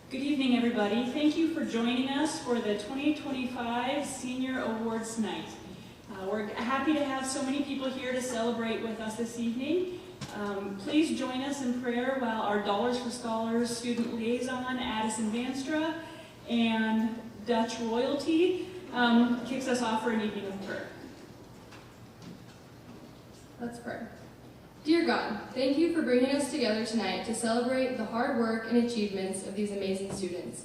Good evening, everybody. Thank you for joining us for the 2025 Senior Awards Night. We're happy to have so many people here to celebrate with us this evening. Please join us in prayer while our Dollars for Scholars student liaison, Addison Vanstra, and Dutch Royalty kicks us off for an evening of prayer. Let's pray. Dear God, thank you for bringing us together tonight to celebrate the hard work and achievements of these amazing students.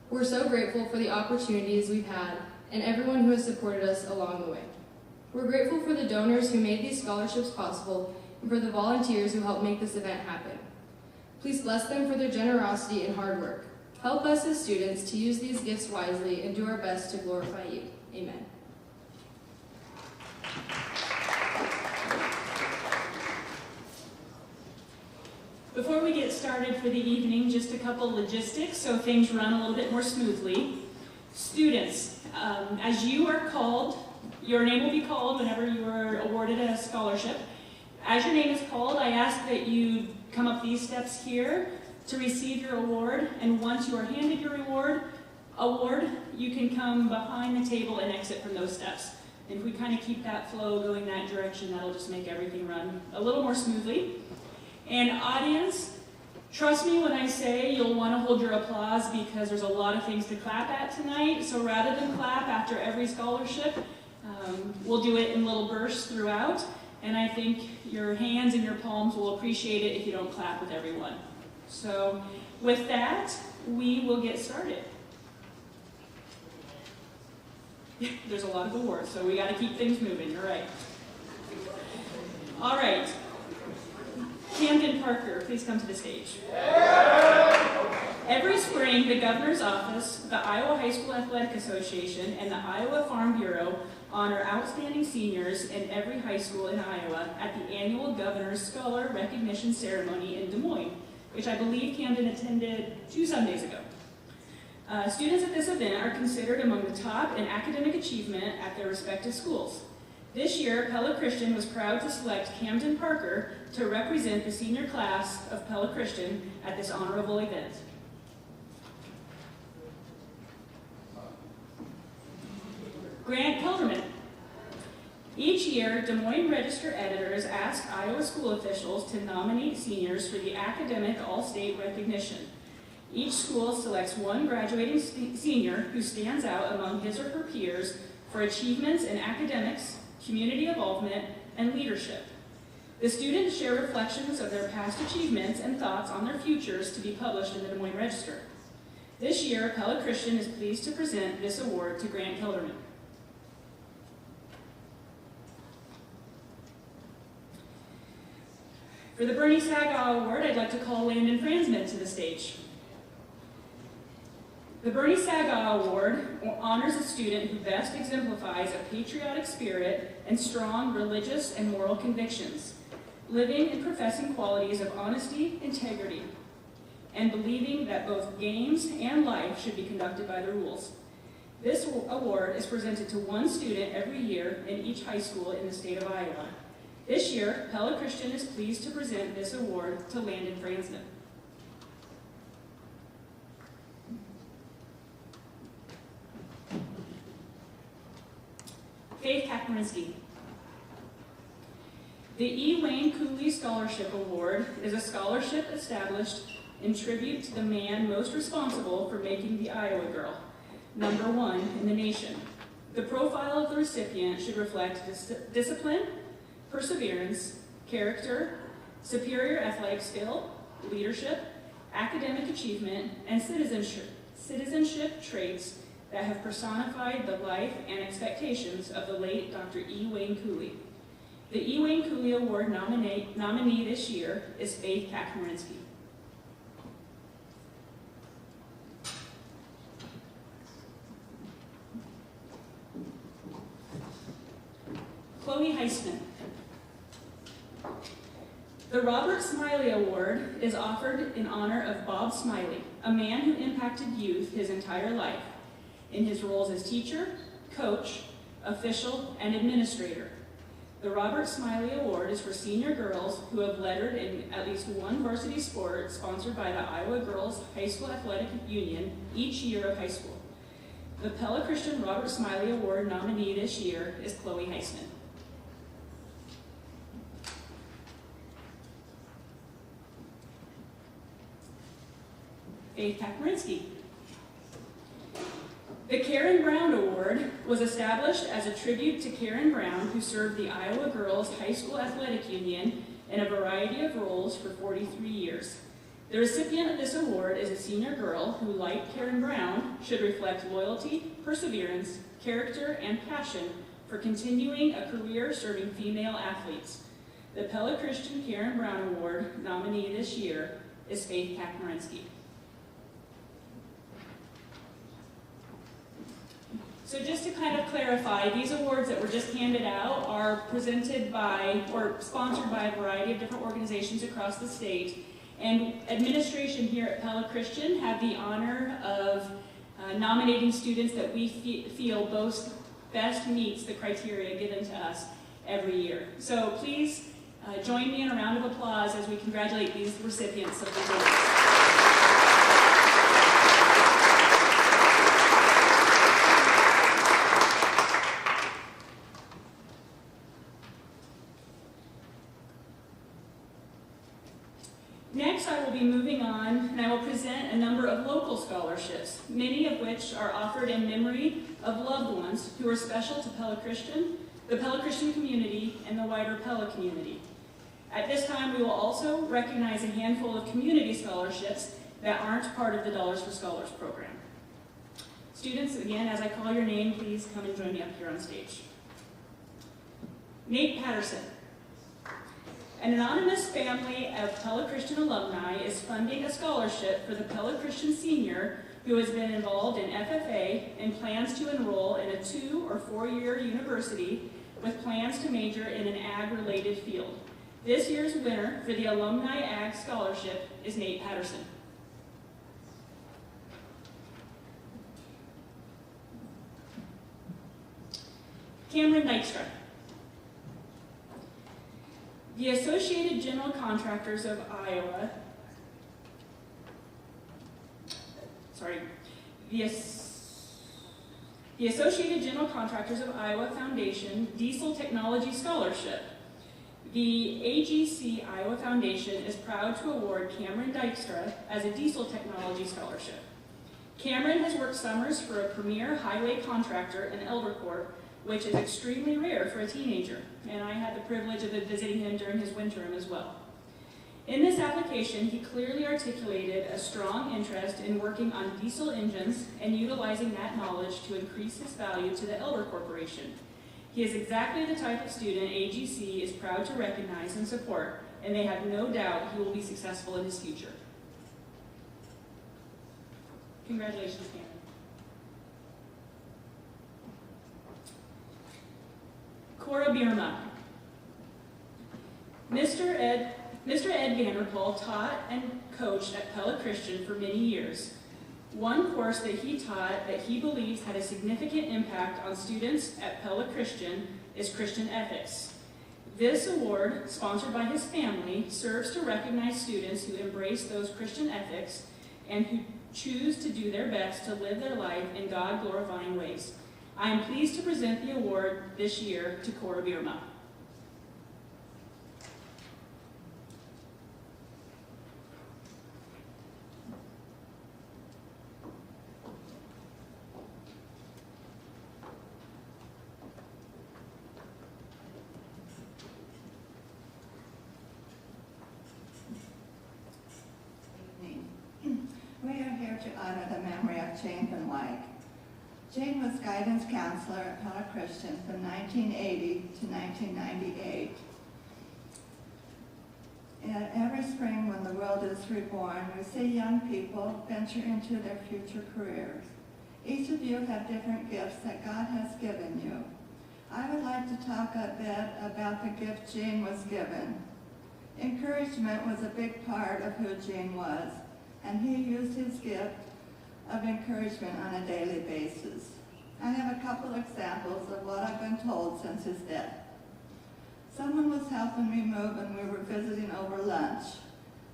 We're so grateful for the opportunities we've had and everyone who has supported us along the way. We're grateful for the donors who made these scholarships possible and for the volunteers who helped make this event happen. Please bless them for their generosity and hard work. Help us as students to use these gifts wisely and do our best to glorify you. Amen. Before we get started for the evening, just a couple logistics so things run a little bit more smoothly. Students, as you are called, your name will be called whenever you are awarded a scholarship. As your name is called, I ask that you come up these steps here to receive your award, and once you are handed your award, you can come behind the table and exit from those steps. And if we kind of keep that flow going that direction, that'll just make everything run a little more smoothly. And audience, trust me when I say you'll want to hold your applause because there's a lot of things to clap at tonight. So rather than clap after every scholarship, we'll do it in little bursts throughout. And I think your hands and your palms will appreciate it if you don't clap with everyone. So with that, we will get started. There's a lot of awards, so we got to keep things moving. You're right. All right. Camden Parker, please come to the stage. Every spring, the Governor's Office, the Iowa High School Athletic Association, and the Iowa Farm Bureau honor outstanding seniors in every high school in Iowa at the annual Governor's Scholar Recognition Ceremony in Des Moines, which I believe Camden attended 2 Sundays ago. Students at this event are considered among the top in academic achievement at their respective schools. This year, Pella Christian was proud to select Camden Parker to represent the senior class of Pella Christian at this honorable event. Grant Kelderman. Each year, Des Moines Register editors ask Iowa school officials to nominate seniors for the academic all-state recognition. Each school selects one graduating senior who stands out among his or her peers for achievements in academics, community involvement, and leadership. The students share reflections of their past achievements and thoughts on their futures to be published in the Des Moines Register. This year, Pella Christian is pleased to present this award to Grant Kelderman. For the Bernie Sagaw Award, I'd like to call Landon Fransman to the stage. The Bernie Sagaw Award honors a student who best exemplifies a patriotic spirit and strong religious and moral convictions, living and professing qualities of honesty, integrity, and believing that both games and life should be conducted by the rules. This award is presented to one student every year in each high school in the state of Iowa. This year, Pella Christian is pleased to present this award to Landon Fransman. Faith Kakmarinsky. The E. Wayne Cooley Scholarship Award is a scholarship established in tribute to the man most responsible for making the Iowa girl #1 in the nation. The profile of the recipient should reflect discipline, perseverance, character, superior athletic skill, leadership, academic achievement, and citizenship traits that have personified the life and expectations of the late Dr. E. Wayne Cooley. The E. Wayne Cooley Award nominee this year is Faith Kakmarinsky. Chloe Heisman. The Robert Smiley Award is offered in honor of Bob Smiley, a man who impacted youth his entire life in his roles as teacher, coach, official, and administrator. The Robert Smiley Award is for senior girls who have lettered in at least one varsity sport sponsored by the Iowa Girls High School Athletic Union each year of high school. The Pella Christian Robert Smiley Award nominee this year is Chloe Heisman. Faith Kakmarinsky. The Karen Brown Award was established as a tribute to Karen Brown, who served the Iowa Girls High School Athletic Union in a variety of roles for 43 years. The recipient of this award is a senior girl who, like Karen Brown, should reflect loyalty, perseverance, character, and passion for continuing a career serving female athletes. The Pella Christian Karen Brown Award nominee this year is Faith Kakmarinsky. So just to kind of clarify, these awards that were just handed out are presented by or sponsored by a variety of different organizations across the state. And administration here at Pella Christian have the honor of nominating students that we feel best meets the criteria given to us every year. So please join me in a round of applause as we congratulate these recipients of the awards. Next, I will be moving on, and I will present a number of local scholarships, many of which are offered in memory of loved ones who are special to Pella Christian, the Pella Christian community, and the wider Pella community. At this time, we will also recognize a handful of community scholarships that aren't part of the Dollars for Scholars program. Students, again, as I call your name, please come and join me up here on stage. Nate Patterson. An anonymous family of Pella Christian alumni is funding a scholarship for the Pella Christian senior who has been involved in FFA and plans to enroll in a 2- or 4-year university with plans to major in an ag-related field. This year's winner for the Alumni Ag Scholarship is Nate Patterson. Cameron Dykstra. The Associated General Contractors of Iowa, the Associated General Contractors of Iowa Foundation Diesel Technology Scholarship. The AGC Iowa Foundation is proud to award Cameron Dykstra as a Diesel Technology Scholarship. Cameron has worked summers for a premier highway contractor in Eldercourt, which is extremely rare for a teenager, and I had the privilege of visiting him during his winterim as well. In this application, he clearly articulated a strong interest in working on diesel engines and utilizing that knowledge to increase his value to the Elder Corporation. He is exactly the type of student AGC is proud to recognize and support, and they have no doubt he will be successful in his future. Congratulations, Cameron. Cora Bierma. Mr. Ed Vanderpool taught and coached at Pella Christian for many years. One course that he taught that he believes had a significant impact on students at Pella Christian is Christian ethics. This award, sponsored by his family, serves to recognize students who embrace those Christian ethics and who choose to do their best to live their life in God-glorifying ways. I am pleased to present the award this year to Cora Bierma. We are here to honor the memory of Jane Van Wyk. Jane was guidance counselor at Pella Christian from 1980 to 1998. And every spring when the world is reborn, we see young people venture into their future careers. Each of you have different gifts that God has given you. I would like to talk a bit about the gift Jane was given. Encouragement was a big part of who Jane was, and he used his gift of encouragement on a daily basis. I have a couple examples of what I've been told since his death. Someone was helping me move and we were visiting over lunch.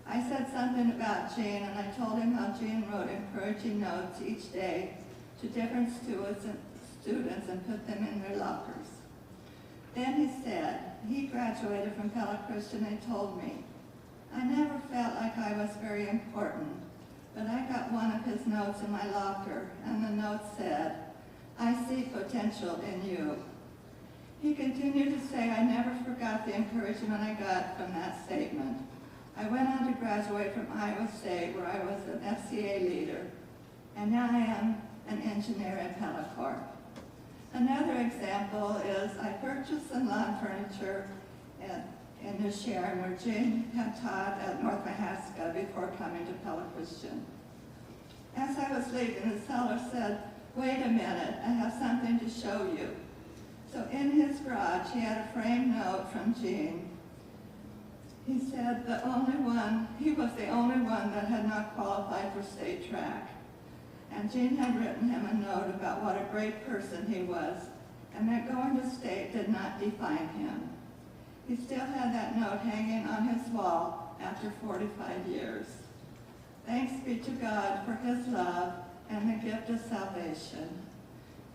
I said something about Gene, and I told him how Gene wrote encouraging notes each day to different students and put them in their lockers. Then he said he graduated from Pella Christian and told me, I never felt like I was very important, but I got one of his notes in my locker, and the note said, I see potential in you. He continued to say I never forgot the encouragement I got from that statement. I went on to graduate from Iowa State, where I was an FCA leader, and now I am an engineer at Pella Corp. Another example is I purchased some lawn furniture in New Sharon, where Jane had taught at North Mahaska before coming to Pella Christian. As I was leaving, the seller said, wait a minute, I have something to show you. So in his garage, he had a framed note from Gene. He said he was the only one that had not qualified for state track. And Gene had written him a note about what a great person he was, and that going to state did not define him. He still had that note hanging on his wall after 45 years. Thanks be to God for his love and the gift of salvation.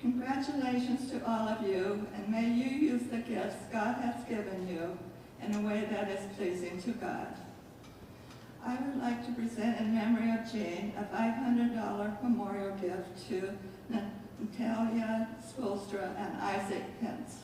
Congratulations to all of you, and may you use the gifts God has given you in a way that is pleasing to God. I would like to present in memory of Jane a $500 memorial gift to Natalia Spoelstra and Isaac Pence.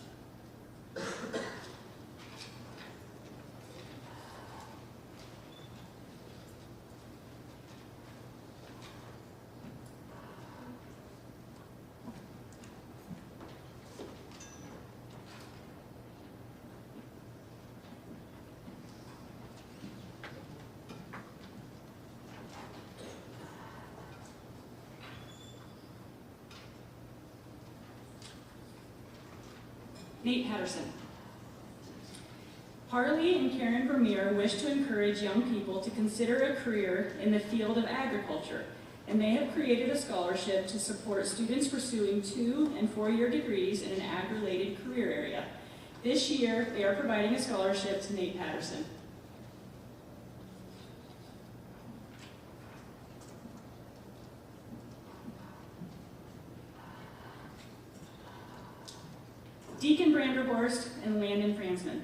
Nate Patterson. Harley and Karen Vermeer wish to encourage young people to consider a career in the field of agriculture, and they have created a scholarship to support students pursuing 2- and 4-year degrees in an ag-related career area. This year, they are providing a scholarship to Nate Patterson. Deacon Branderhorst and Landon Fransman.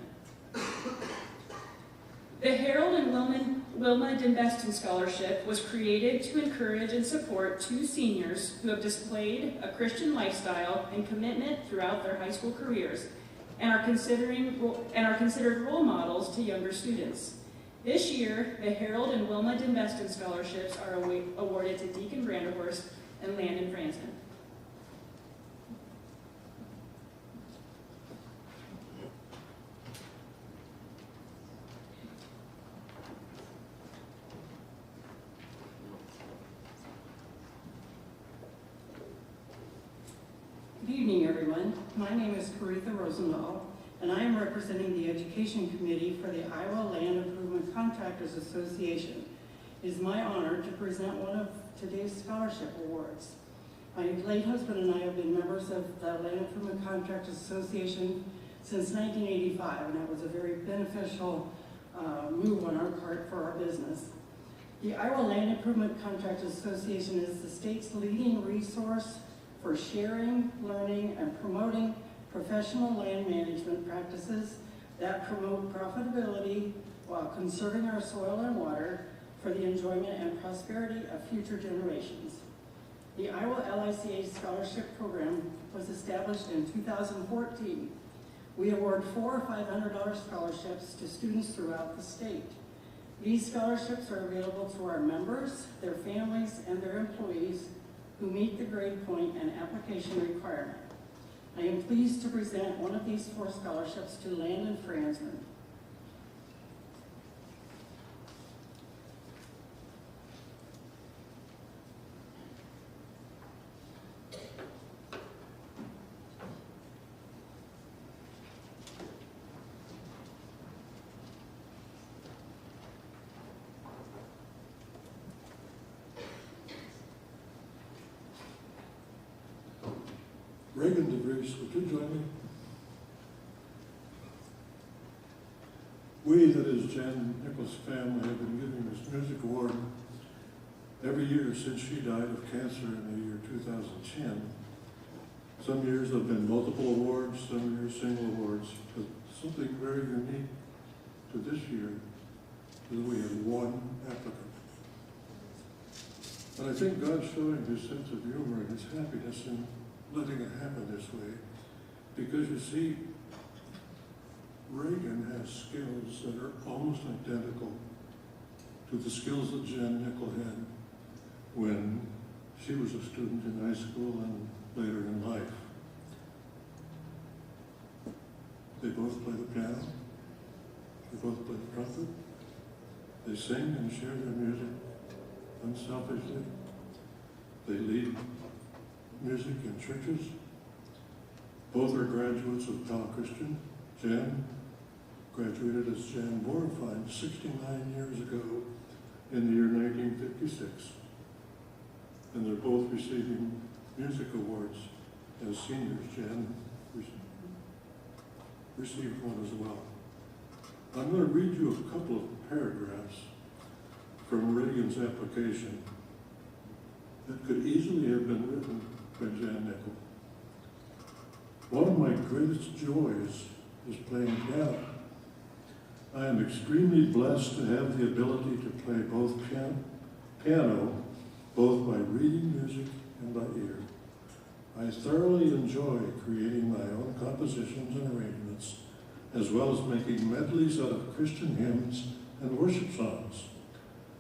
The Harold and Wilma Dinveston Scholarship was created to encourage and support 2 seniors who have displayed a Christian lifestyle and commitment throughout their high school careers and are considered role models to younger students. This year, the Harold and Wilma Dinveston Scholarships are awarded to Deacon Branderhorst and Landon Fransman. Good evening, everyone. My name is Caritha Rosendahl, and I am representing the Education Committee for the Iowa Land Improvement Contractors Association. It is my honor to present one of today's scholarship awards. My late husband and I have been members of the Land Improvement Contractors Association since 1985, and it was a very beneficial move on our part for our business. The Iowa Land Improvement Contractors Association is the state's leading resource for sharing, learning, and promoting professional land management practices that promote profitability while conserving our soil and water for the enjoyment and prosperity of future generations. The Iowa LICA Scholarship Program was established in 2014. We award $400 or $500 scholarships to students throughout the state. These scholarships are available to our members, their families, and their employees who meet the grade point and application requirement. I am pleased to present one of these 4 scholarships to Landon Fransman. Reagan DeVries, would you join me? We, that is Jan Nichols' family, have been giving this music award every year since she died of cancer in the year 2010. Some years have been multiple awards, some years single awards, but something very unique to this year is we had one applicant. And I think God's showing his sense of humor and his happiness in letting it happen this way, because you see, Reagan has skills that are almost identical to the skills that Jan Nickel had when she was a student in high school and later in life. They both play the piano, they both play the trumpet, they sing and share their music unselfishly. They lead music in churches. Both are graduates of Pella Christian. Jan graduated as Jan Borfine 69 years ago in the year 1956. And they're both receiving music awards as seniors. Jan received one as well. I'm going to read you a couple of paragraphs from Reagan's application that could easily have been written by Jan Nickel. One of my greatest joys is playing piano. I am extremely blessed to have the ability to play both piano both by reading music and by ear. I thoroughly enjoy creating my own compositions and arrangements, as well as making medleys out of Christian hymns and worship songs.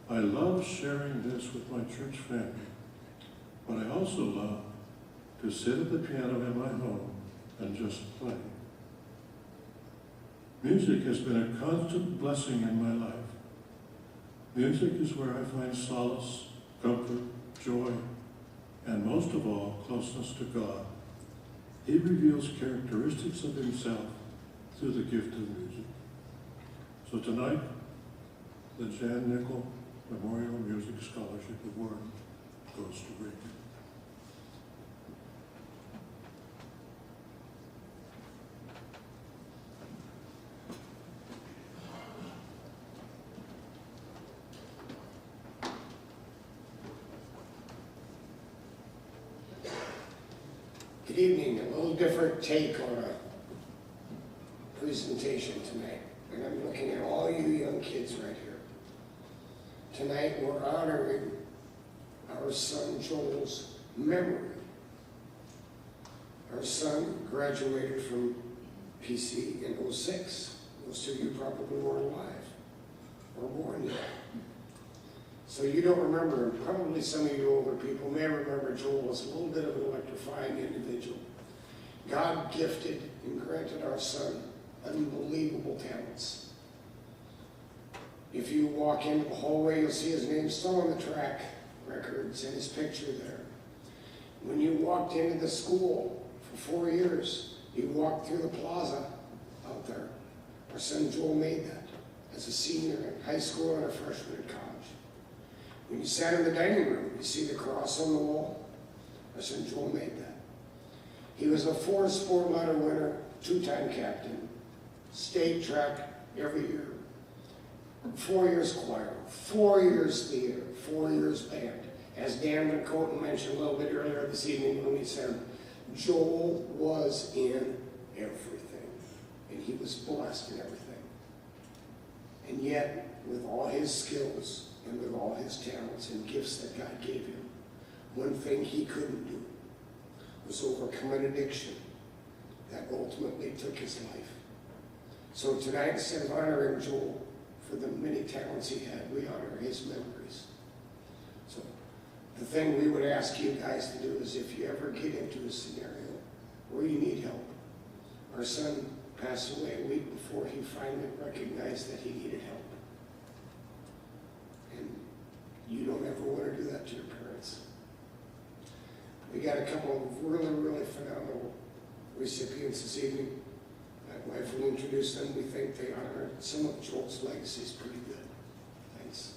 I love sharing this with my church family, but I also love to sit at the piano in my home and just play. Music has been a constant blessing in my life. Music is where I find solace, comfort, joy, and most of all, closeness to God. He reveals characteristics of himself through the gift of music. So tonight, the Jan Nickel Memorial Music Scholarship Award goes to Reagan. Good evening. A little different take on a presentation tonight. And I'm looking at all you young kids right here. Tonight we're honoring our son Joel's memory. Our son graduated from PC in '06. Most of you probably weren't alive or born yet. So you don't remember him. Probably some of you older people may remember Joel as a little bit of an electrifying individual. God gifted and granted our son unbelievable talents. If you walk into the hallway, you'll see his name still on the track records and his picture there. When you walked into the school for 4 years, you walked through the plaza out there. Our son Joel made that as a senior in high school and a freshman in college. When you sat in the dining room, you see the cross on the wall. Our son Joel made that. He was a 4-sport ladder winner, 2-time captain, state track every year. 4 years choir, 4 years theater, 4 years band. As Dan McCoten mentioned a little bit earlier this evening when we said, Joel was in everything. And he was blessed in everything. And yet, with all his skills, and with all his talents and gifts that God gave him, one thing he couldn't do was overcome an addiction that ultimately took his life. So tonight, instead of honoring Joel for the many talents he had, we honor his memories. So the thing we would ask you guys to do is if you ever get into a scenario where you need help. Our son passed away a week before he finally recognized that he needed help. You don't ever want to do that to your parents. We got a couple of really, really phenomenal recipients this evening. My wife will introduce them. We think they honor some of Joel's legacies pretty good. Thanks.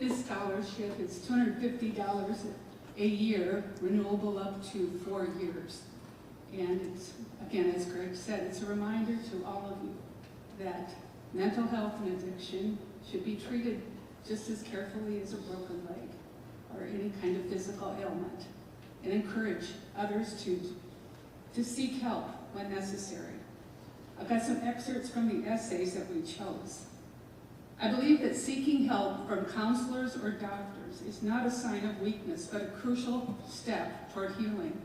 This scholarship is $250 a year, renewable up to 4 years. And it's, again, as Greg said, it's a reminder to all of you that mental health and addiction should be treated just as carefully as a broken leg or any kind of physical ailment, and encourage others to seek help when necessary. I've got some excerpts from the essays that we chose. I believe that seeking help from counselors or doctors is not a sign of weakness, but a crucial step toward healing.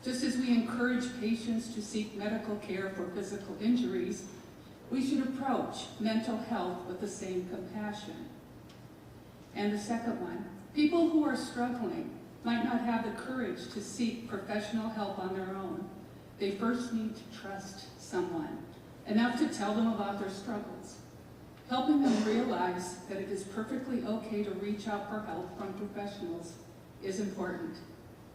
Just as we encourage patients to seek medical care for physical injuries, we should approach mental health with the same compassion. And the second one, people who are struggling might not have the courage to seek professional help on their own. They first need to trust someone enough to tell them about their struggles, helping them realize that it is perfectly okay to reach out for help from professionals is important.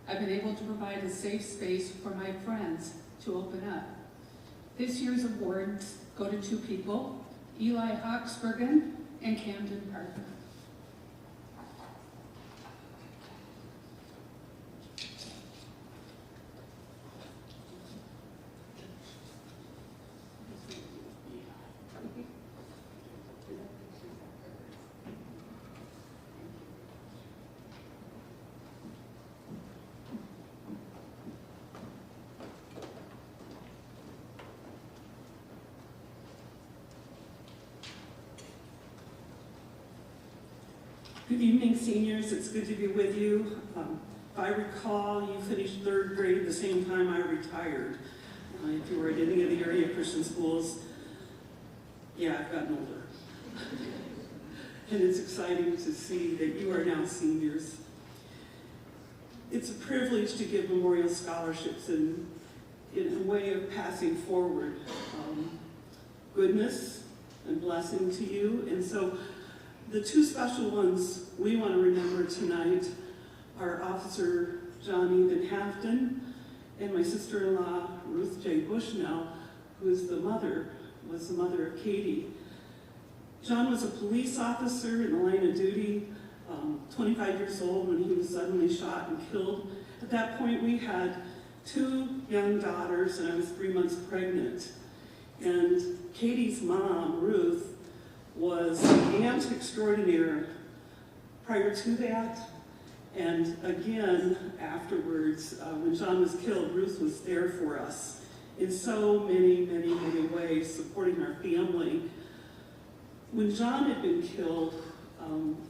I've been able to provide a safe space for my friends to open up. This year's awards go to two people, Eli Hawksbergen and Camden Parker. Good evening, seniors. It's good to be with you. If I recall, you finished third grade the same time I retired. If you were at any of the area Christian schools, yeah, I've gotten older. And it's exciting to see that you are now seniors. It's a privilege to give memorial scholarships in a way of passing forward goodness and blessing to you. And so the two special ones we want to remember tonight are Officer John Ethan Hafton and my sister-in-law, Ruth J. Bushnell, who is was the mother of Katie. John was a police officer in the line of duty, 25 years old when he was suddenly shot and killed. At that point, we had two young daughters, and I was 3 months pregnant. And Katie's mom, Ruth, was an aunt extraordinaire prior to that. And again, afterwards, when John was killed, Ruth was there for us in so many, many, many ways, supporting our family. When John had been killed,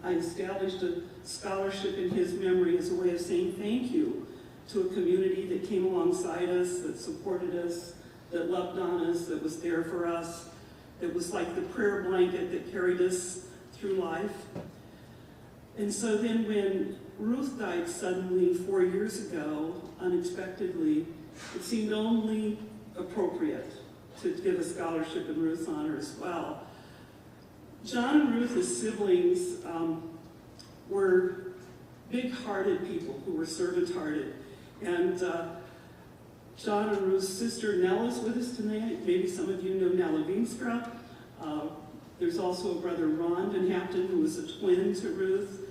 I established a scholarship in his memory as a way of saying thank you to a community that came alongside us, that supported us, that loved on us, that was there for us, that was like the prayer blanket that carried us through life. And so then when Ruth died suddenly 4 years ago, unexpectedly, it seemed only appropriate to give a scholarship in Ruth's honor as well. John and Ruth as siblings were big-hearted people who were servant-hearted. And John and Ruth's sister Nell is with us tonight. Maybe some of you know Nella Veenstra. There's also a brother, Ron Van Haften, who was a twin to Ruth.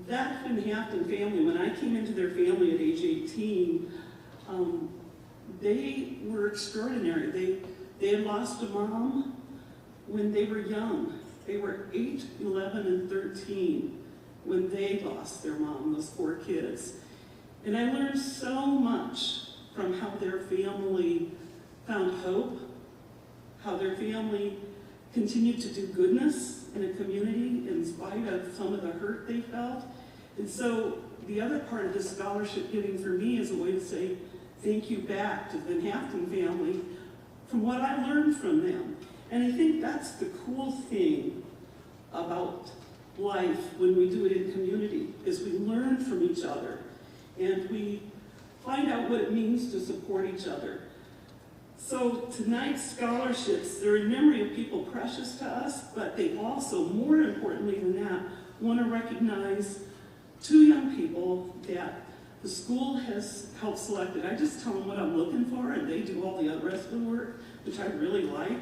That Van Haften family, when I came into their family at age 18, they were extraordinary. They had lost a mom when they were young. They were 8, 11, and 13 when they lost their mom, those 4 kids. And I learned so much from how their family found hope, how their family continued to do goodness in a community in spite of some of the hurt they felt. And so the other part of this scholarship giving for me is a way to say thank you back to the Van Haften family from what I learned from them. And I think that's the cool thing about life when we do it in community, is we learn from each other and we find out what it means to support each other. So tonight's scholarships, they're in memory of people precious to us, but they also, more importantly than that, want to recognize 2 young people that the school has helped select. I just tell them what I'm looking for, and they do all the rest of the work, which I really like,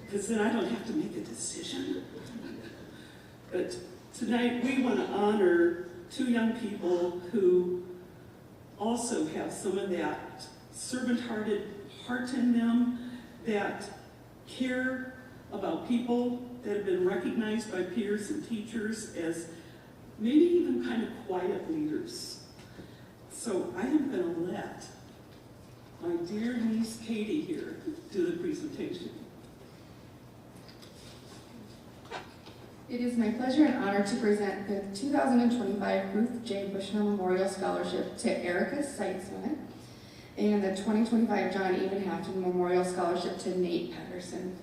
because then I don't have to make a decision. But tonight we want to honor 2 young people who also have some of that servant-hearted heart in them, that care about people that have been recognized by peers and teachers as maybe even kind of quiet leaders. So I am going to let my dear niece Katie here do the presentation. It is my pleasure and honor to present the 2025 Ruth J. Bushnell Memorial Scholarship to Erica Seitzman and the 2025 John Even Hafton Memorial Scholarship to Nate Patterson.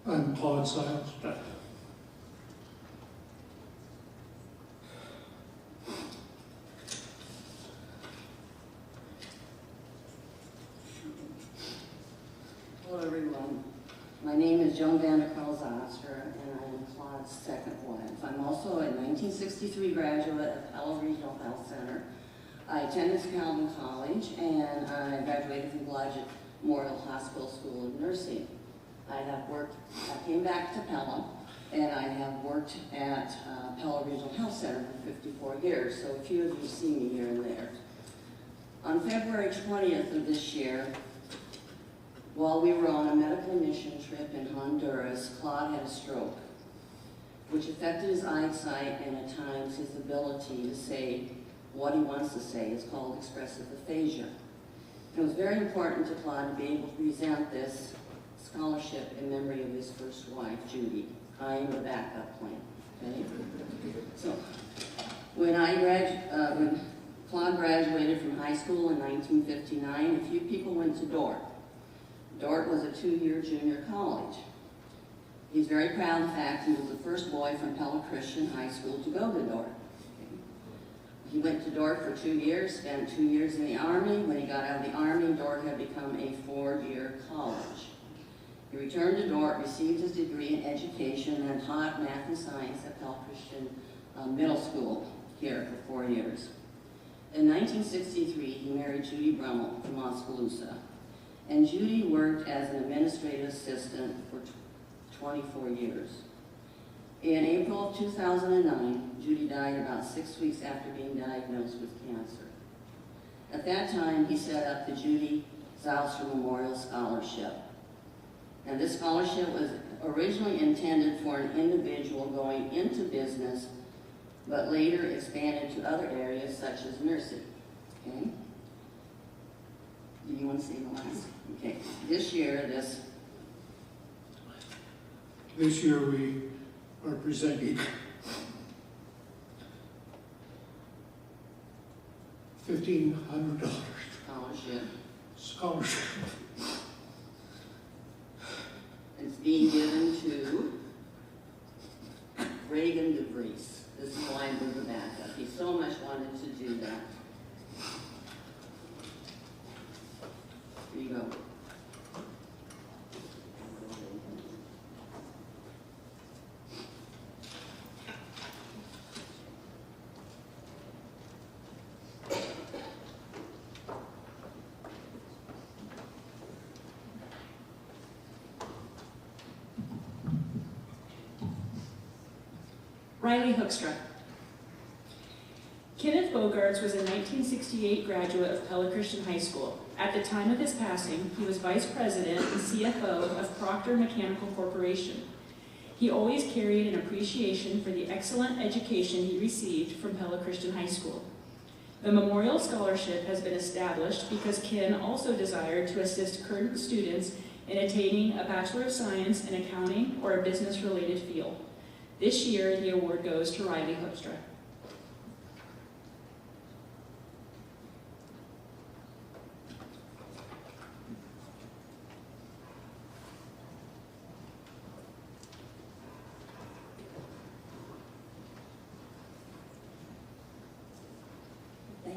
I'm Claude Siles. Hello everyone. My name is Joan Vanderkral-Zoster and I am Claude's second wife. I'm also a 1963 graduate of Pella Regional Health Center. I attended Calvin College and I graduated from Blodgett Memorial Hospital School of Nursing. I came back to Pella, and I have worked at Pella Regional Health Center for 54 years, so a few of you see me here and there. On February 20th of this year, while we were on a medical mission trip in Honduras, Claude had a stroke, which affected his eyesight and at times his ability to say what he wants to say. It's called expressive aphasia. It was very important to Claude to be able to present this scholarship in memory of his first wife, Judy. I am the backup plan, okay? So, when Claude graduated from high school in 1959, a few people went to Dordt. Dordt was a 2-year junior college. He's very proud of the fact he was the first boy from Pella Christian High School to go to Dordt. He went to Dordt for 2 years, spent 2 years in the Army. When he got out of the Army, Dordt had become a 4-year college. He returned to Dordt, received his degree in education, and taught math and science at Pella Christian Middle School here for 4 years. In 1963, he married Judy Brummel from Oskaloosa, and Judy worked as an administrative assistant for 24 years. In April of 2009, Judy died about 6 weeks after being diagnosed with cancer. At that time, he set up the Judy Zouster Memorial Scholarship. And this scholarship was originally intended for an individual going into business, but later expanded to other areas such as nursing. Okay? Do you want to say the last? Okay. This year we are presenting $1,500 scholarship. It's being given to Reagan DeVries. This is why I'm the backup. He so much wanted to do that. Here you go. Riley Hoekstra. Kenneth Bogarts was a 1968 graduate of Pella Christian High School. At the time of his passing, he was vice president and CFO of Procter Mechanical Corporation. He always carried an appreciation for the excellent education he received from Pella Christian High School. The Memorial Scholarship has been established because Ken also desired to assist current students in attaining a Bachelor of Science in accounting or a business-related field. This year, the award goes to Riley Hoekstra.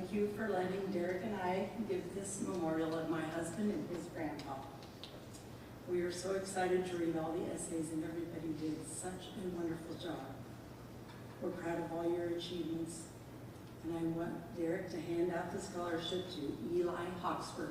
thank you for letting Derek and I give this memorial of my husband and his grandpa. We are so excited to read all the essays, and everybody did such a wonderful job. We're proud of all your achievements, and I want Derek to hand out the scholarship to Eli Hawksbury.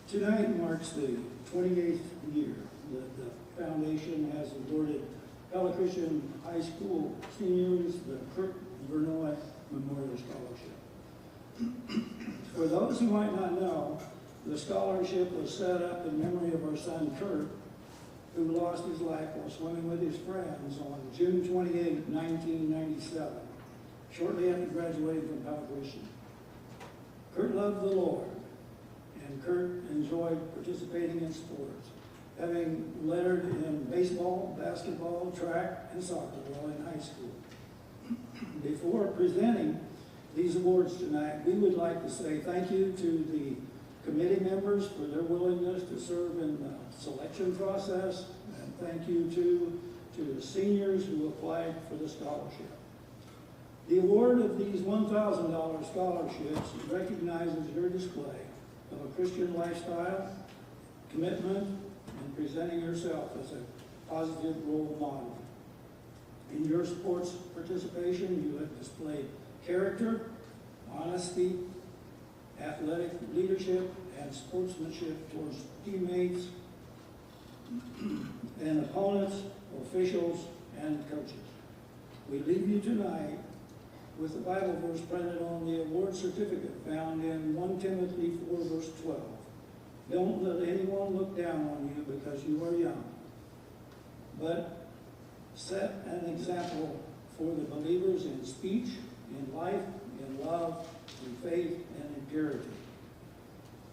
Tonight marks the 28th year that the foundation has awarded Pella Christian High School seniors the Kurt Vernoy Memorial Scholarship. For those who might not know, the scholarship was set up in memory of our son Kurt, who lost his life while swimming with his friends on June 28, 1997, shortly after graduating from Pella Christian. Kurt loved the Lord, and Kurt enjoyed participating in sports, having lettered in baseball, basketball, track, and soccer while in high school. Before presenting these awards tonight, we would like to say thank you to the committee members for their willingness to serve in the selection process, and thank you to the seniors who applied for the scholarship. The award of these $1,000 scholarships recognizes your display of a Christian lifestyle, commitment, and presenting yourself as a positive role model. In your sports participation, you have displayed character, honesty, athletic leadership, and sportsmanship towards teammates and opponents, officials, and coaches. We leave you tonight with the Bible verse printed on the award certificate found in 1 Timothy 4, verse 12. Don't let anyone look down on you because you are young, but set an example for the believers in speech, in life, in love, in faith, and in purity.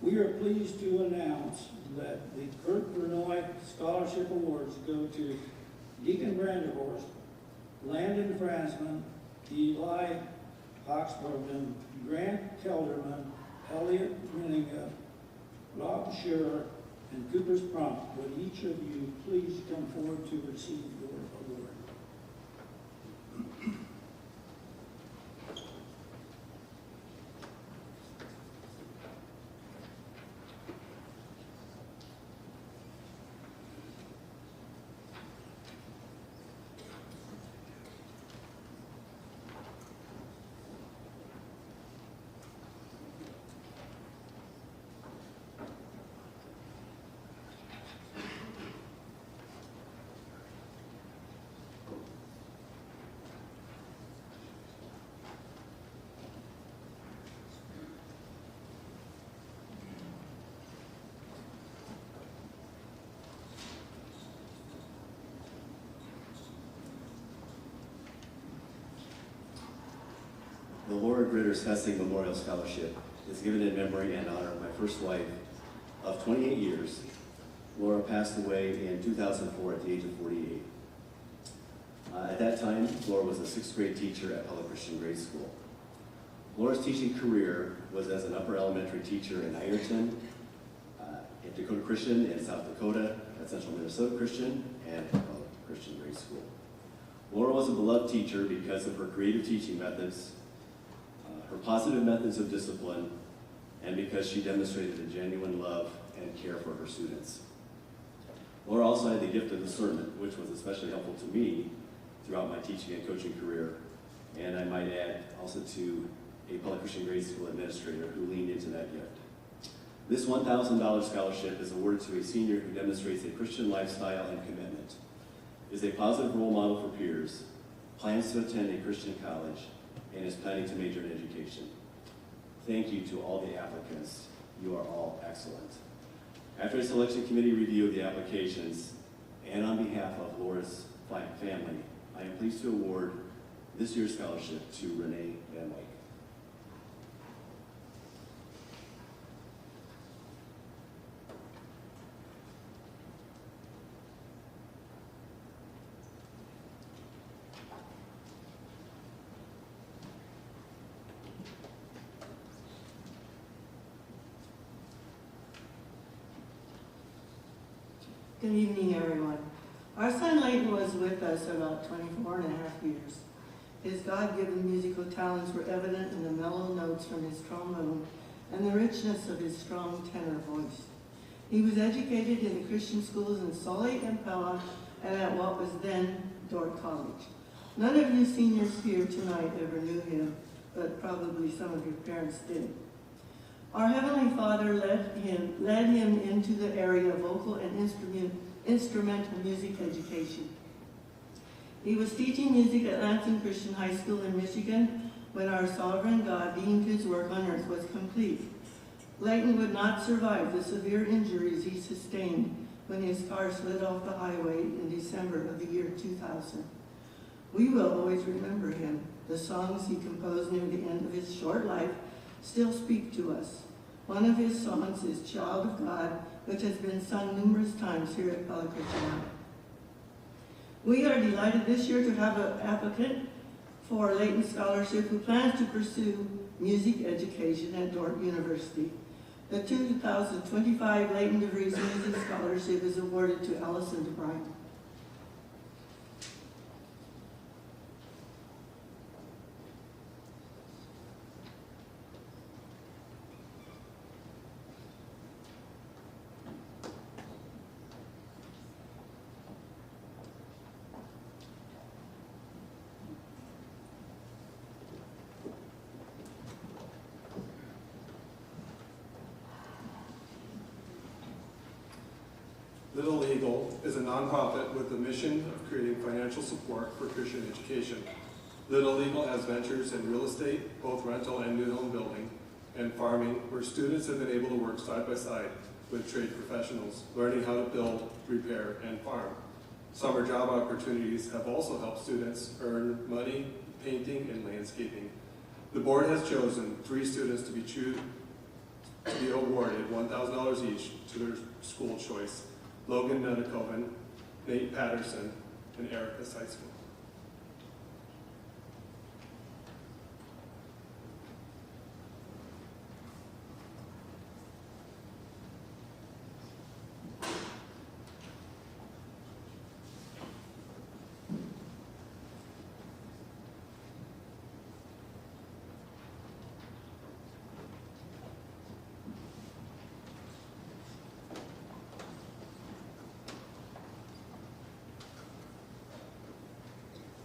We are pleased to announce that the Kurt Vernoy Scholarship Awards go to Deacon Branderhorst, Landon Fransman, Eli Hawksbergen, Grant Kelderman, Elliot Renninga, Rob Scherer, and Cooper Sprunk. Would each of you please come forward to receive your award? The Laura Gritters Fessing Memorial Scholarship is given in memory and honor of my first wife of 28 years. Laura passed away in 2004 at the age of 48. At that time, Laura was a 6th grade teacher at Pella Christian Grade School. Laura's teaching career was as an upper elementary teacher in Ironton, at Dakota Christian in South Dakota, at Central Minnesota Christian, and at Pella Christian Grade School. Laura was a beloved teacher because of her creative teaching methods, her positive methods of discipline, and because she demonstrated a genuine love and care for her students. Laura also had the gift of discernment, which was especially helpful to me throughout my teaching and coaching career, and I might add also to a Pella Christian Grade School administrator who leaned into that gift. This $1,000 scholarship is awarded to a senior who demonstrates a Christian lifestyle and commitment, is a positive role model for peers, plans to attend a Christian college, and is planning to major in education. Thank you to all the applicants. You are all excellent. After a selection committee review of the applications, and on behalf of Laura's family, I am pleased to award this year's scholarship to Renee Van Wyk. Good evening, everyone. Our son Leighton was with us about 24 and a half years. His God-given musical talents were evident in the mellow notes from his trombone and the richness of his strong tenor voice. He was educated in the Christian schools in Salt Lake and Pella and at what was then Dordt College. None of you seniors here tonight ever knew him, but probably some of your parents did. Our Heavenly Father led him into the area of vocal and instrumental music education. He was teaching music at Lansing Christian High School in Michigan when our sovereign God deemed his work on earth was complete. Leighton would not survive the severe injuries he sustained when his car slid off the highway in December of the year 2000. We will always remember him. The songs he composed near the end of his short life still speak to us. One of his songs is Child of God, which has been sung numerous times here at Pella Christian. We are delighted this year to have an applicant for Leighton Scholarship who plans to pursue music education at Dordt University. The 2025 Leighton DeVries Music Scholarship is awarded to Allison DeBryan. Little Eagle is a nonprofit with the mission of creating financial support for Christian education. Little Eagle has ventures in real estate, both rental and new home building, and farming, where students have been able to work side by side with trade professionals, learning how to build, repair, and farm. Summer job opportunities have also helped students earn money painting and landscaping. The board has chosen 3 students to be awarded $1,000 each to their school choice: Logan Nunakoven, Nate Patterson, and Erica Seitzman.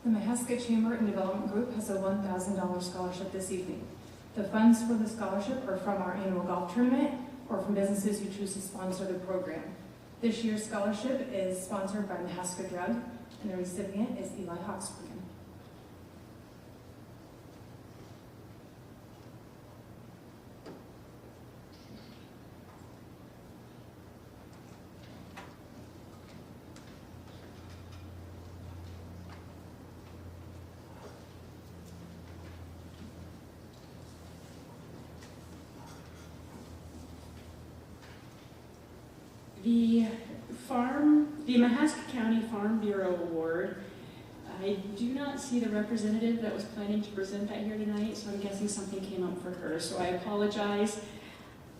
The Mahaska Chamber and Development Group has a $1,000 scholarship this evening. The funds for the scholarship are from our annual golf tournament or from businesses who choose to sponsor the program. This year's scholarship is sponsored by Mahaska Drug, and the recipient is Eli Hawksbergen. The Mahaska County Farm Bureau Award, I do not see the representative that was planning to present that here tonight, so I'm guessing something came up for her. So I apologize.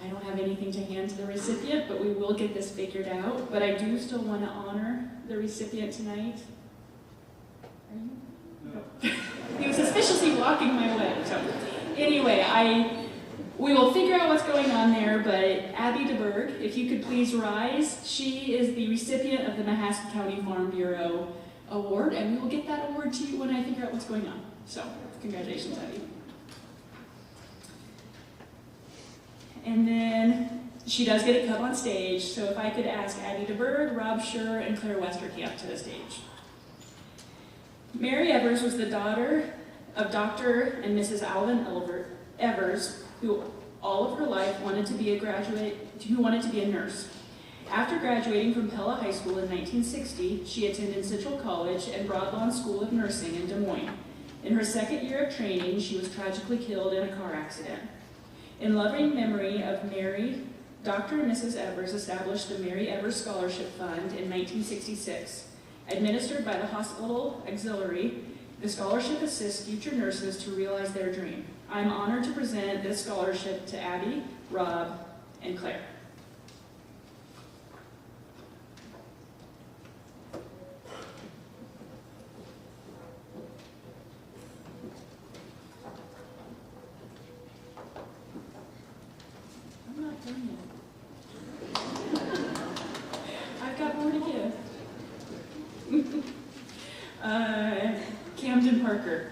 I don't have anything to hand to the recipient, but we will get this figured out. But I do still want to honor the recipient tonight. Are you? No. He was suspiciously walking my way. So anyway, we will figure out what's going on there, but Abby DeBerg, if you could please rise. She is the recipient of the Mahaska County Farm Bureau Award, and we will get that award to you when I figure out what's going on. So, congratulations, Abby. And then she does get a come on stage, so if I could ask Abby DeBerg, Rob Schur, and Claire Westerkamp to the stage. Mary Evers was the daughter of Dr. and Mrs. Alvin Evers, who all of her life wanted to be a nurse. After graduating from Pella High School in 1960, she attended Central College and Broadlawn School of Nursing in Des Moines. In her second year of training, she was tragically killed in a car accident. In loving memory of Mary, Dr. and Mrs. Evers established the Mary Evers Scholarship Fund in 1966. Administered by the Hospital Auxiliary, the scholarship assists future nurses to realize their dream. I'm honored to present this scholarship to Abby, Rob, and Claire. done yet. I've got more to give. Camden Parker.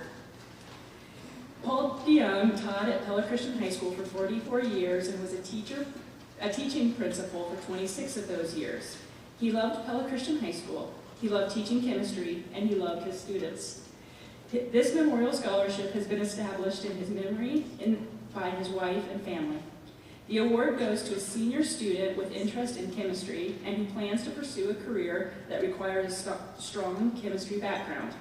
Paul DeYoung taught at Pella Christian High School for 44 years and was a teaching principal for 26 of those years. He loved Pella Christian High School, he loved teaching chemistry, and he loved his students. This memorial scholarship has been established in his memory by his wife and family. The award goes to a senior student with interest in chemistry and who plans to pursue a career that requires a strong chemistry background.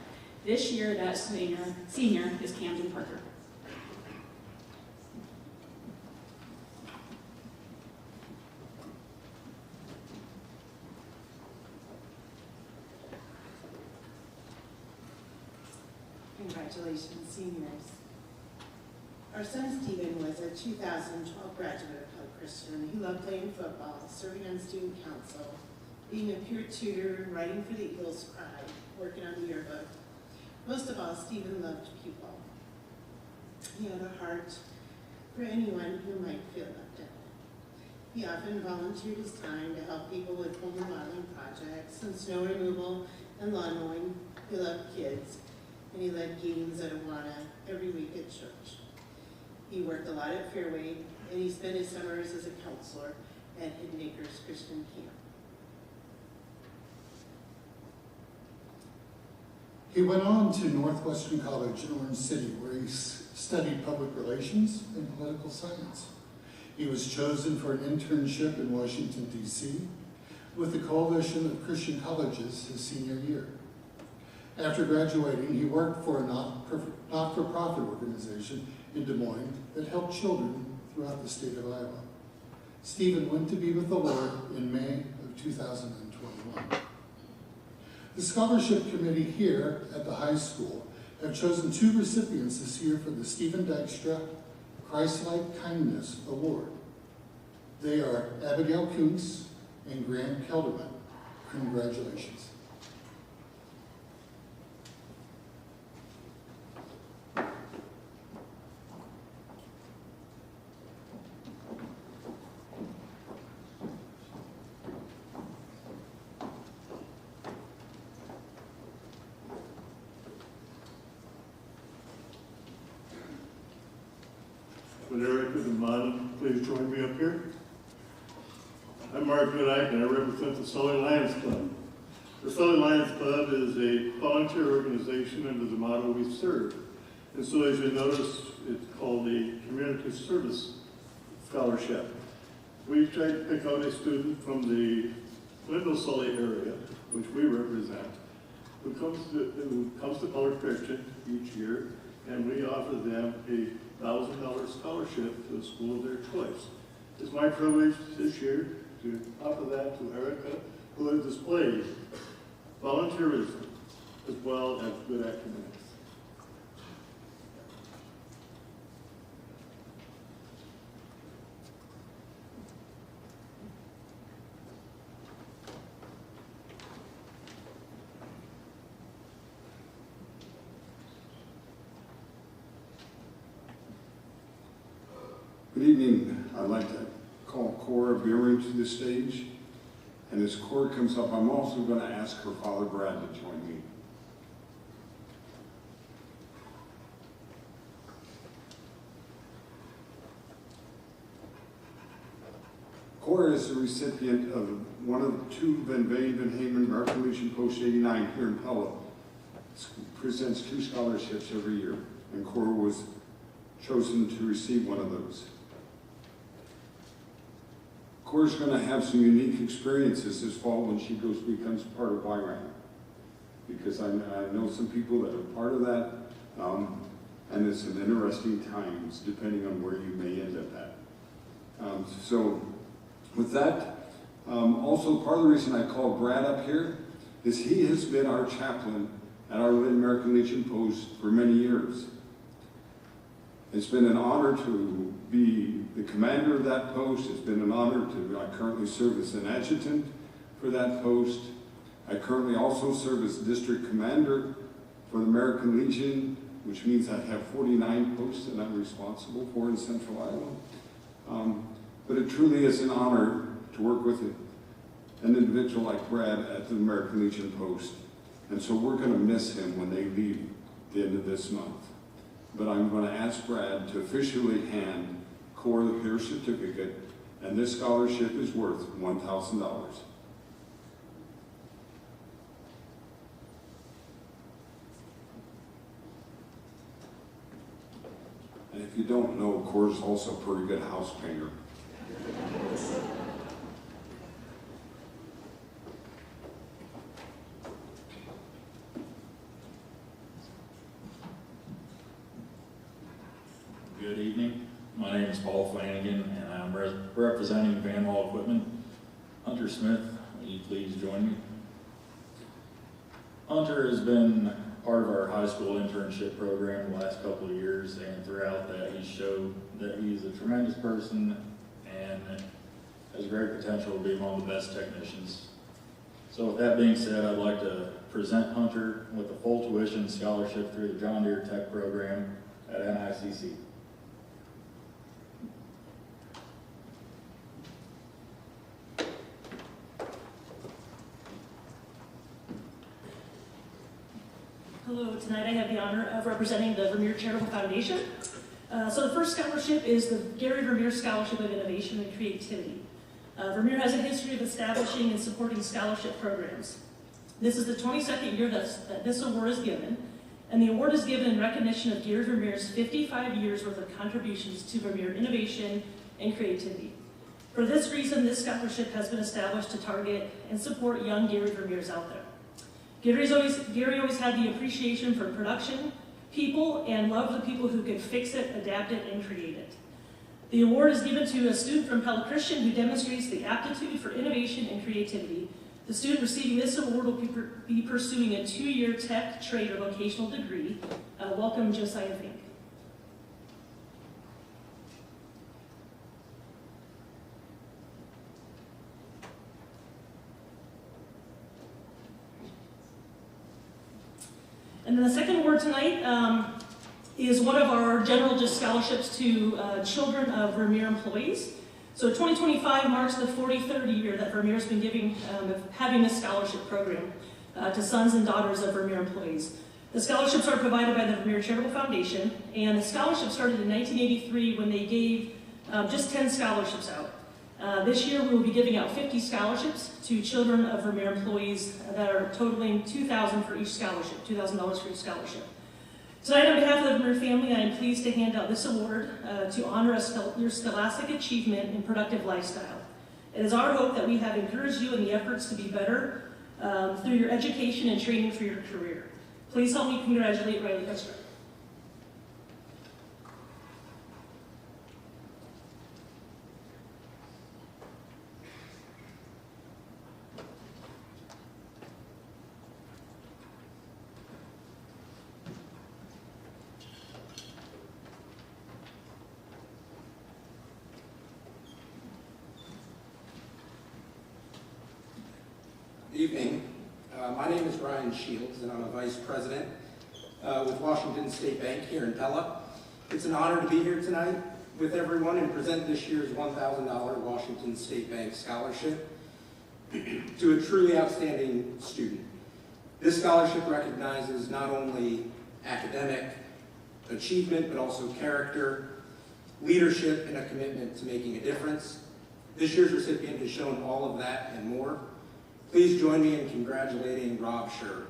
This year, that senior is Camden Parker. Congratulations, seniors. Our son Stephen was a 2012 graduate of Pella Christian. He loved playing football, serving on student council, being a peer tutor, writing for the Eagles Cry, working on the yearbook. Most of all, Stephen loved people. He had a heart for anyone who might feel left out. He often volunteered his time to help people with home remodeling projects and snow removal and lawn mowing. He loved kids, and he led games at Awana every week at church. He worked a lot at Fairway, and he spent his summers as a counselor at Hidden Acres Christian Camp. He went on to Northwestern College in Orange City, where he studied public relations and political science. He was chosen for an internship in Washington, D.C., with the Coalition of Christian Colleges his senior year. After graduating, he worked for a not-for-profit organization in Des Moines that helped children throughout the state of Iowa. Stephen went to be with the Lord in May of 2021. The scholarship committee here at the high school have chosen 2 recipients this year for the Stephen Dykstra Christ-like Kindness Award. They are Abigail Kuntz and Graham Kelderman. Congratulations. Would Eric and Mon please join me up here? I'm Mark Goodike, and I represent the Sully Lions Club. The Sully Lions Club is a volunteer organization under the motto "We Serve." And so as you notice, it's called the Community Service Scholarship. We tried to pick out a student from the Lindo-Sully area, which we represent, who comes to Pella Christian each year, and we offer them a $1,000 scholarship to a school of their choice. It's my privilege this year to offer that to Erica, who has displayed volunteerism as well as good academics. Good evening. I'd like to call Cora Beering to the stage. And as Cora comes up, I'm also going to ask her father, Brad, to join me. Cora is the recipient of one of the 2 Van Veen Van Hamen American Legion Post 89 here in Pella. Presents 2 scholarships every year, and Cora was chosen to receive one of those. Cora's going to have some unique experiences this fall when she becomes part of YRAM, because I know some people that are part of that, and there's some interesting times depending on where you may end up at. So with that, also part of the reason I called Brad up here is he has been our chaplain at our American Legion Post for many years. It's been an honor to be the commander of that post. It's been an honor to, I currently serve as an adjutant for that post. I currently also serve as district commander for the American Legion, which means I have 49 posts that I'm responsible for in Central Iowa. but it truly is an honor to work with an individual like Brad at the American Legion Post. And so we're going to miss him when they leave at the end of this month. But I'm going to ask Brad to officially hand Core the Peer Certificate, and this scholarship is worth $1,000. And if you don't know, Core's also a pretty good house painter. Good evening. My name is Paul Flanagan, and I'm representing Van Wall Equipment. Hunter Smith, will you please join me? Hunter has been part of our high school internship program the last couple of years, and throughout that he showed that he's a tremendous person and has great potential to be one of the best technicians. So with that being said, I'd like to present Hunter with a full tuition scholarship through the John Deere Tech program at NICC. Hello, tonight I have the honor of representing the Vermeer Charitable Foundation. So the first scholarship is the Gary Vermeer Scholarship of Innovation and Creativity. Vermeer has a history of establishing and supporting scholarship programs. This is the 22nd year that this award is given, and the award is given in recognition of Gary Vermeer's 55 years worth of contributions to Vermeer innovation and creativity. For this reason, this scholarship has been established to target and support young Gary Vermeers out there. Gary always had the appreciation for production, people, and loved the people who could fix it, adapt it, and create it. The award is given to a student from Pella Christian who demonstrates the aptitude for innovation and creativity. The student receiving this award will be pursuing a 2-year tech, trade, or vocational degree. Welcome, Josiah Fink. And then the second award tonight is one of our general just scholarships to children of Vermeer employees. So 2025 marks the 43rd year that Vermeer has been having this scholarship program to sons and daughters of Vermeer employees. The scholarships are provided by the Vermeer Charitable Foundation, and the scholarship started in 1983 when they gave just 10 scholarships out. This year we will be giving out 50 scholarships to children of Vermeer employees that are totaling $2,000 for each scholarship, $2,000 for each scholarship. Tonight, on behalf of the Vermeer family, I am pleased to hand out this award to honor your scholastic achievement and productive lifestyle. It is our hope that we have encouraged you in the efforts to be better through your education and training for your career. Please help me congratulate Riley Custer. Evening. My name is Brian Shields, and I'm a vice president with Washington State Bank here in Pella. It's an honor to be here tonight with everyone and present this year's $1,000 Washington State Bank scholarship to a truly outstanding student. This scholarship recognizes not only academic achievement, but also character, leadership, and a commitment to making a difference. This year's recipient has shown all of that and more. Please join me in congratulating Rob Scher.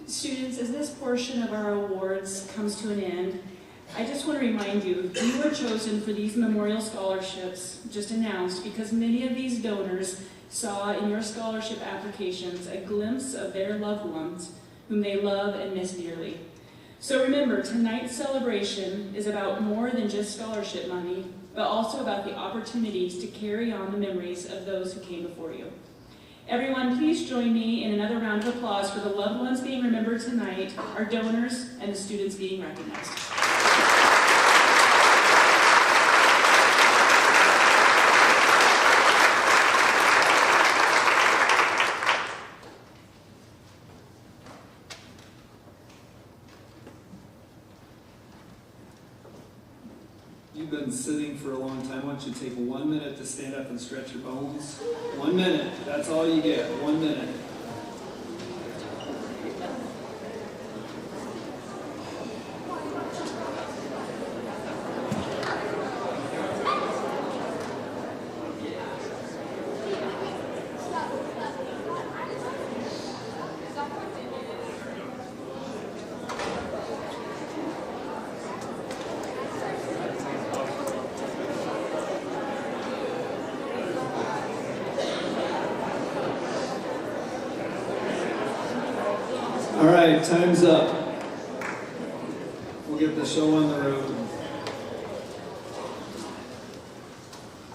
Students, as this portion of our awards comes to an end, I just want to remind you, you were chosen for these memorial scholarships just announced because many of these donors saw in your scholarship applications a glimpse of their loved ones whom they love and miss dearly. So remember, tonight's celebration is about more than just scholarship money, but also about the opportunities to carry on the memories of those who came before you. Everyone, please join me in another round of applause for the loved ones being remembered tonight, our donors, and the students being recognized. You've been sitting for a long time. Why don't you take 1 minute to stand up and stretch your bones? 1 minute. That's all you get. 1 minute. All right, time's up. We'll get the show on the road.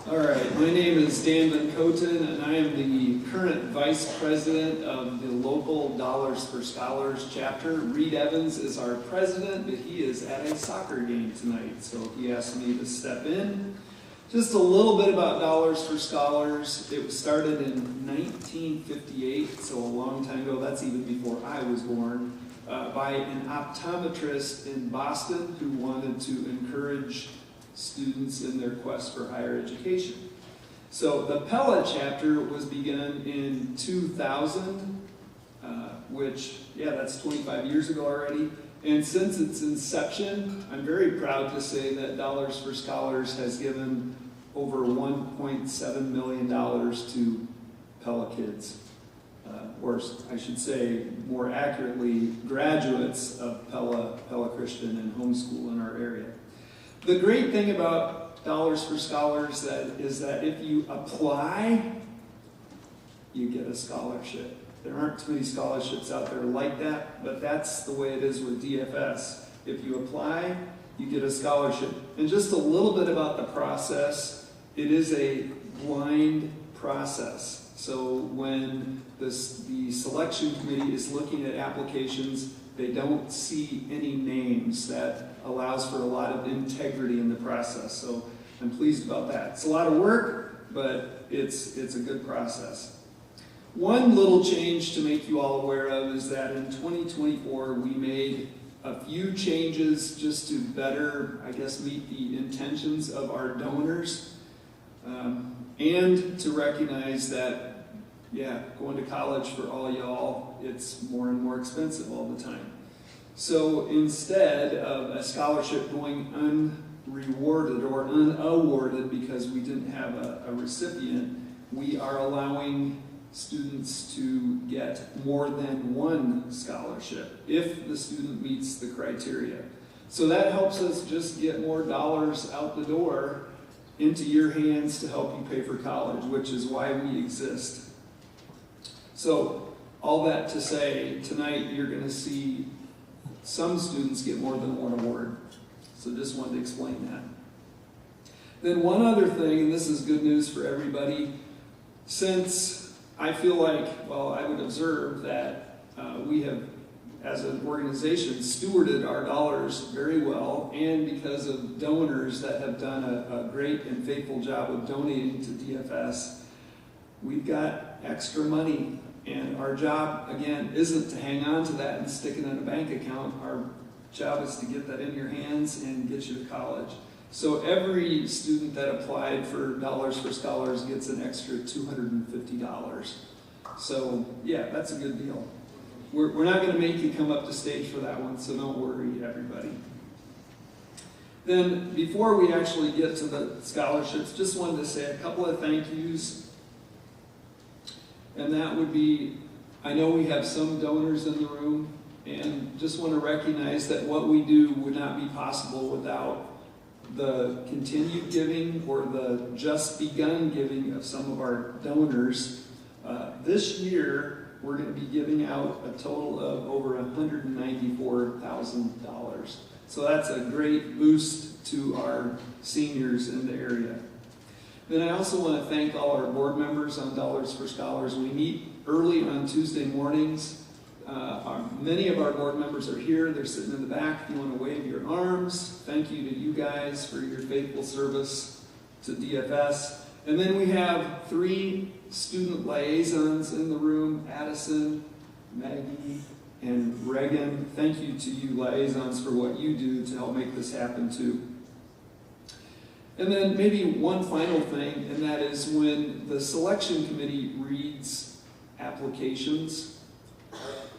All right, my name is Dan Van Coten, and I am the current Vice President of the local Dollars for Scholars chapter. Reed Evans is our president, but he is at a soccer game tonight, so he asked me to step in. Just a little bit about Dollars for Scholars. It was started in 1958, so a long time ago. That's even before I was born, by an optometrist in Boston who wanted to encourage students in their quest for higher education. So the Pella chapter was begun in 2000, which, yeah, that's 25 years ago already. And since its inception, I'm very proud to say that Dollars for Scholars has given over $1.7 million to Pella kids. Or I should say, more accurately, graduates of Pella Christian and homeschool in our area. The great thing about Dollars for Scholars is that if you apply, you get a scholarship. There aren't too many scholarships out there like that, but that's the way it is with DFS. If you apply, you get a scholarship. And just a little bit about the process, it is a blind process. So when the selection committee is looking at applications, they don't see any names. That allows for a lot of integrity in the process. So I'm pleased about that. It's a lot of work, but it's a good process. One little change to make you all aware of is that in 2024 we made a few changes just to better, I guess, meet the intentions of our donors and to recognize that, yeah, going to college for all y'all, it's more and more expensive all the time. So instead of a scholarship going unrewarded or unawarded because we didn't have a recipient, we are allowing students to get more than one scholarship if the student meets the criteria. So that helps us just get more dollars out the door into your hands to help you pay for college, which is why we exist. So all that to say, tonight you're going to see some students get more than one award. So just wanted to explain that. Then one other thing, and this is good news for everybody, since I feel like, well, I would observe that we have, as an organization, stewarded our dollars very well, and because of donors that have done a great and faithful job of donating to DFS, we've got extra money. And our job, again, isn't to hang on to that and stick it in a bank account. Our job is to get that in your hands and get you to college. So every student that applied for Dollars for Scholars gets an extra $250. So yeah, that's a good deal. We're not going to make you come up to stage for that one, so don't worry, everybody. Then before we actually get to the scholarships, just wanted to say a couple of thank yous. And that would be, I know we have some donors in the room, and just want to recognize that what we do would not be possible without the continued giving or the just begun giving of some of our donors. This year, we're going to be giving out a total of over $194,000. So that's a great boost to our seniors in the area. Then I also want to thank all our board members on Dollars for Scholars. We meet early on Tuesday mornings. Many of our board members are here. They're sitting in the back. If you want to wave your arms, thank you to you guys for your faithful service to DFS. And then we have 3 student liaisons in the room, Addison, Maggie, and Reagan. Thank you to you liaisons for what you do to help make this happen too. And then maybe one final thing, and that is when the selection committee reads applications,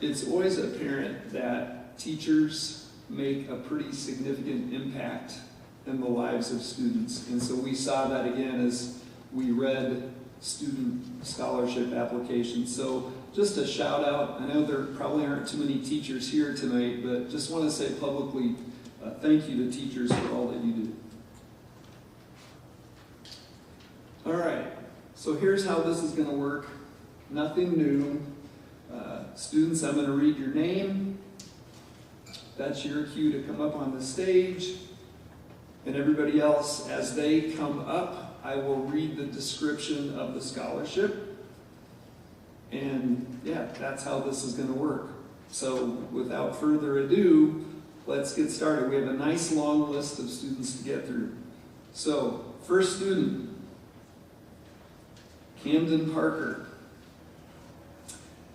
it's always apparent that teachers make a pretty significant impact in the lives of students. And so we saw that again as we read student scholarship applications. So just a shout out. I know there probably aren't too many teachers here tonight, but just want to say publicly thank you to teachers for all that you do. All right, so here's how this is going to work. Nothing new. Students, I'm going to read your name. That's your cue to come up on the stage. And everybody else, as they come up, I will read the description of the scholarship. And yeah, that's how this is going to work. So without further ado, let's get started. We have a nice long list of students to get through. So, first student, Camden Parker.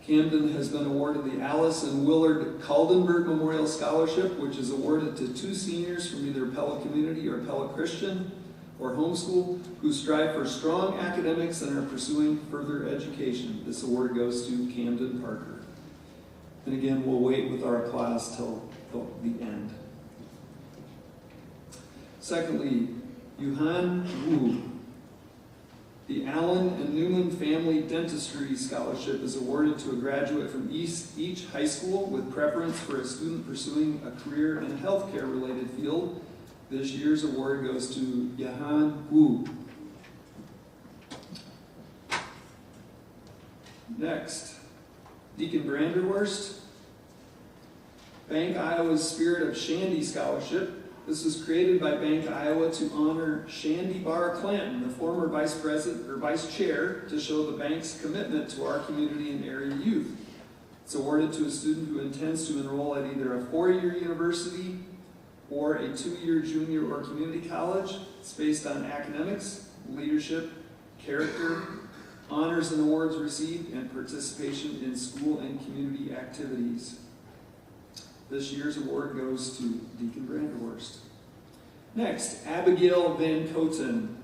Camden has been awarded the Alice and Willard Kaldenberg Memorial Scholarship, which is awarded to 2 seniors from either Pella Community or Pella Christian or homeschool who strive for strong academics and are pursuing further education. This award goes to Camden Parker. And again, we'll wait with our applause till the end. Secondly, Yuhan Wu. The Allen and Newman Family Dentistry Scholarship is awarded to a graduate from each high school with preference for a student pursuing a career in a healthcare-related field. This year's award goes to Yahan Wu. Next, Deacon Branderwurst. Bank Iowa's Spirit of Shandy Scholarship. This was created by Bank Iowa to honor Shandy Barr Clanton, the former vice president or vice chair, to show the bank's commitment to our community and area youth. It's awarded to a student who intends to enroll at either a 4-year university or a 2-year junior or community college. It's based on academics, leadership, character, honors and awards received, and participation in school and community activities. This year's award goes to Deacon Branderwurst. Next, Abigail Van Coten.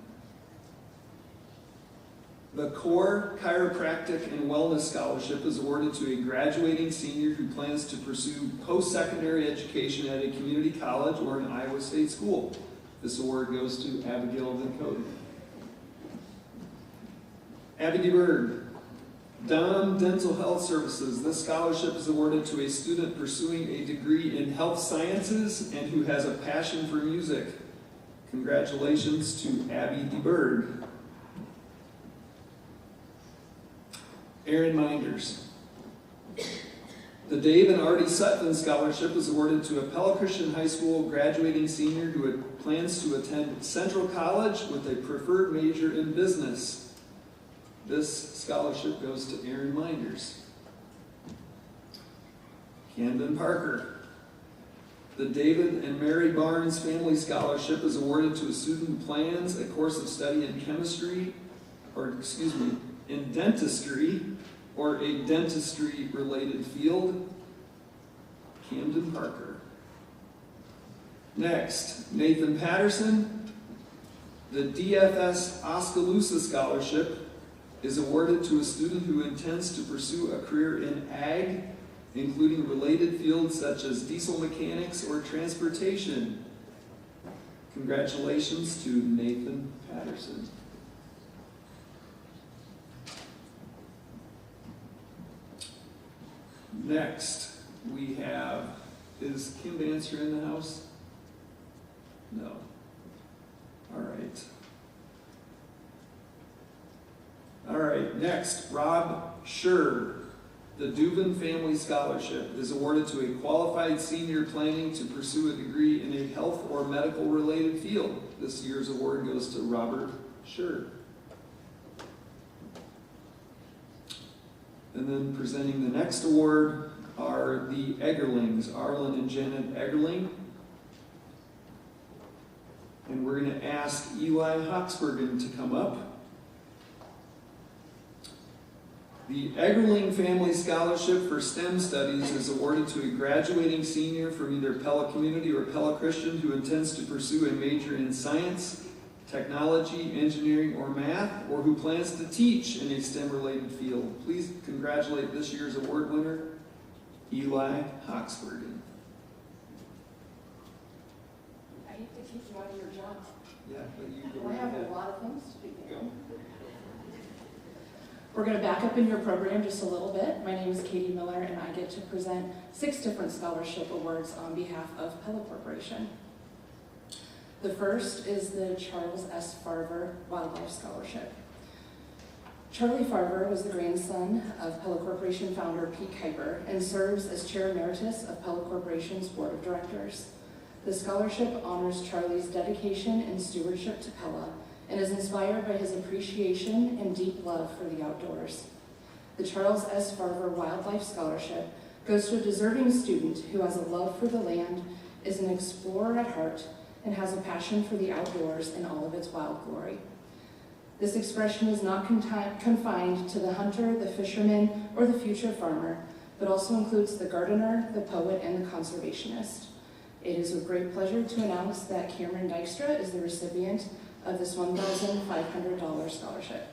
The Core Chiropractic and Wellness Scholarship is awarded to a graduating senior who plans to pursue post-secondary education at a community college or an Iowa State school. This award goes to Abigail Van Coten. Abby DeBerg. Dom Dental Health Services. This scholarship is awarded to a student pursuing a degree in health sciences and who has a passion for music. Congratulations to Abby DeBerg. Aaron Minders. The Dave and Artie Sutton Scholarship is awarded to a Pella Christian High School graduating senior who plans to attend Central College with a preferred major in business. This scholarship goes to Aaron Minders. Camden Parker. The David and Mary Barnes Family Scholarship is awarded to a student who plans a course of study in in dentistry or a dentistry-related field. Camden Parker. Next, Nathan Patterson. The DFS Oskaloosa Scholarship is awarded to a student who intends to pursue a career in ag, including related fields such as diesel mechanics or transportation. Congratulations to Nathan Patterson. Next, we have, is Kim Banster in the house? No. All right. All right, next, Rob Scher. The Dubin Family Scholarship is awarded to a qualified senior planning to pursue a degree in a health or medical related field. This year's award goes to Robert Scher. And then presenting the next award are the Eggerlings, Arlen and Janet Eggerling. And we're going to ask Eli Hoxbergen to come up. The Eggerling Family Scholarship for STEM Studies is awarded to a graduating senior from either Pella Community or Pella Christian who intends to pursue a major in science, technology, engineering, or math, or who plans to teach in a STEM-related field. Please congratulate this year's award winner, Eli Hoxbergen. I hate to keep you out of your job. Yeah, but you go I have ahead. a lot of things to do. We're going to back up in your program just a little bit. My name is Katie Miller, and I get to present 6 different scholarship awards on behalf of Pella Corporation. The first is the Charles S. Farver Wildlife Scholarship. Charlie Farver was the grandson of Pella Corporation founder Pete Kuiper and serves as Chair Emeritus of Pella Corporation's Board of Directors. The scholarship honors Charlie's dedication and stewardship to Pella and is inspired by his appreciation and deep love for the outdoors. The Charles S. Farver Wildlife Scholarship goes to a deserving student who has a love for the land, is an explorer at heart, and has a passion for the outdoors in all of its wild glory. This expression is not confined to the hunter, the fisherman, or the future farmer, but also includes the gardener, the poet, and the conservationist. It is with great pleasure to announce that Cameron Dykstra is the recipient of this $1,500 scholarship.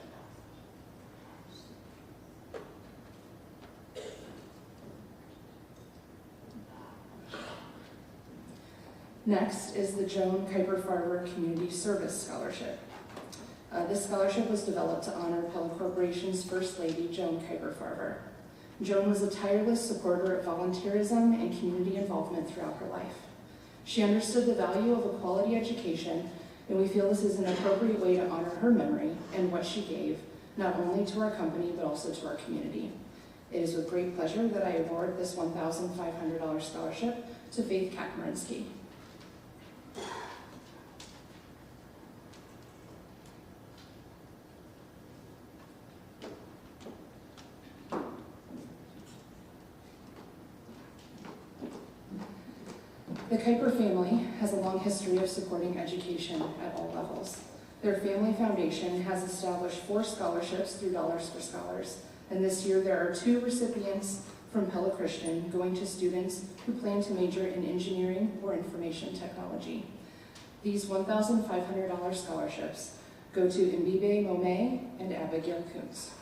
Next is the Joan Kuiper Farver Community Service Scholarship. This scholarship was developed to honor Pella Corporation's First Lady, Joan Kuiper Farver. Joan was a tireless supporter of volunteerism and community involvement throughout her life. She understood the value of a quality education, and we feel this is an appropriate way to honor her memory and what she gave, not only to our company, but also to our community. It is with great pleasure that I award this $1,500 scholarship to Faith Katmarinsky. The Kuiper family has a long history of supporting education at all levels. Their family foundation has established 4 scholarships through Dollars for Scholars, and this year there are 2 recipients from Pella Christian going to students who plan to major in engineering or information technology. These $1,500 scholarships go to Mbibe Mome and Abigail Kuntz.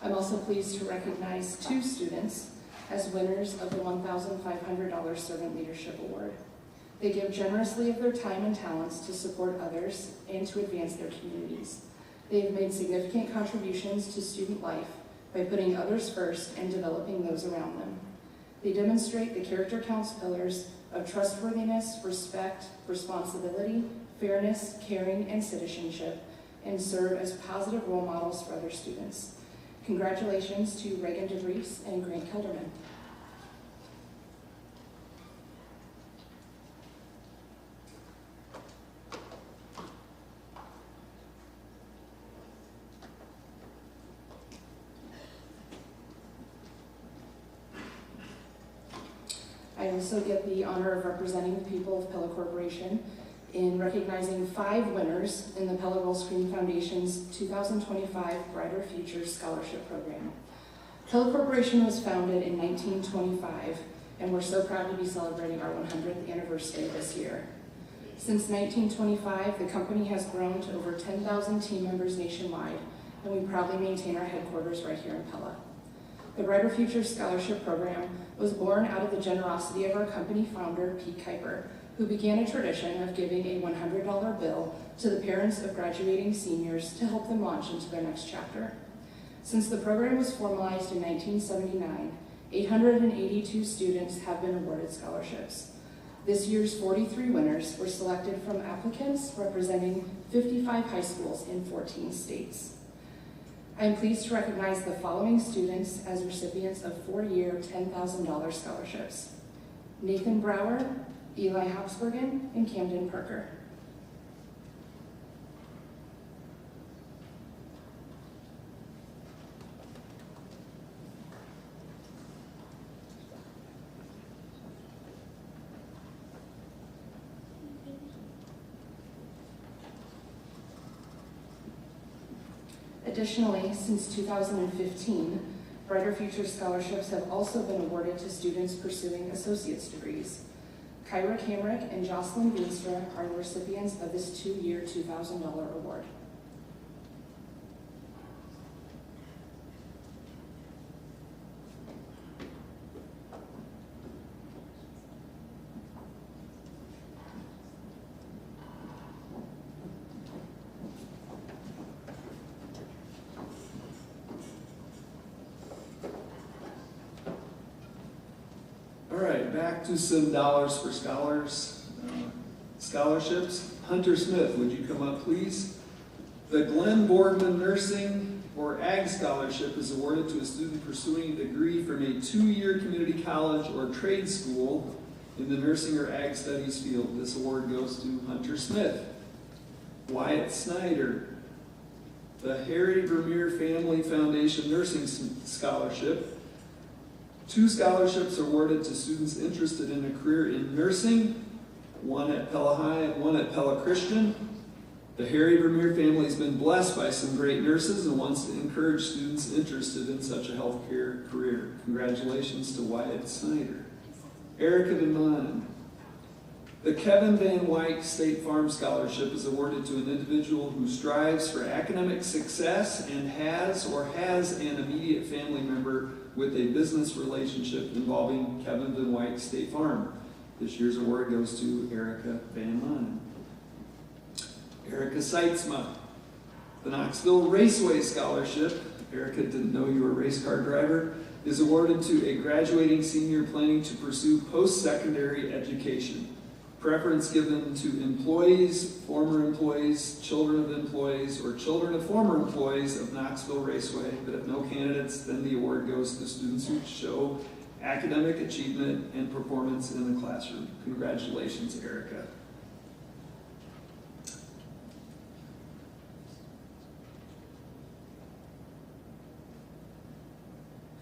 I'm also pleased to recognize 2 students as winners of the $1,500 Servant Leadership Award. They give generously of their time and talents to support others and to advance their communities. They have made significant contributions to student life by putting others first and developing those around them. They demonstrate the Character Counts pillars of trustworthiness, respect, responsibility, fairness, caring, and citizenship, and serve as positive role models for other students. Congratulations to Reagan DeVries and Grant Kelderman. I also get the honor of representing the people of Pella Corporation in recognizing 5 winners in the Pella Rollscreen Foundation's 2025 Brighter Futures Scholarship Program. Pella Corporation was founded in 1925, and we're so proud to be celebrating our 100th anniversary this year. Since 1925, the company has grown to over 10,000 team members nationwide, and we proudly maintain our headquarters right here in Pella. The Brighter Futures Scholarship Program was born out of the generosity of our company founder, Pete Kuiper, who began a tradition of giving a $100 bill to the parents of graduating seniors to help them launch into their next chapter. Since the program was formalized in 1979, 882 students have been awarded scholarships. This year's 43 winners were selected from applicants representing 55 high schools in 14 states. I am pleased to recognize the following students as recipients of 4-year $10,000 scholarships: Nathan Brower, Eli Hopsbergen, and Camden Parker. Additionally, since 2015, Brighter Futures scholarships have also been awarded to students pursuing associate's degrees. Kyra Kamrick and Jocelyn Veenstra are the recipients of this 2-year $2,000 award. All right, back to some dollars for scholars, scholarships. Hunter Smith, would you come up, please? The Glenn Borgman Nursing or Ag Scholarship is awarded to a student pursuing a degree from a 2-year community college or trade school in the nursing or ag studies field. This award goes to Hunter Smith. Wyatt Snyder, the Harry Vermeer Family Foundation Nursing Scholarship. 2 scholarships awarded to students interested in a career in nursing, one at Pella High and one at Pella Christian. The Harry Vermeer family has been blessed by some great nurses and wants to encourage students interested in such a healthcare career. Congratulations to Wyatt Snyder. Erica DeMond. The Kevin Van Wyck State Farm Scholarship is awarded to an individual who strives for academic success and has an immediate family member with a business relationship involving Kevin Van Wyck State Farm. This year's award goes to Erica Van Manen. Erica Seitzma. The Knoxville Raceway Scholarship, Erica didn't know you were a race car driver, is awarded to a graduating senior planning to pursue post-secondary education. Preference given to employees, former employees, children of employees, or children of former employees of Knoxville Raceway, but if no candidates, then the award goes to students who show academic achievement and performance in the classroom. Congratulations, Erica.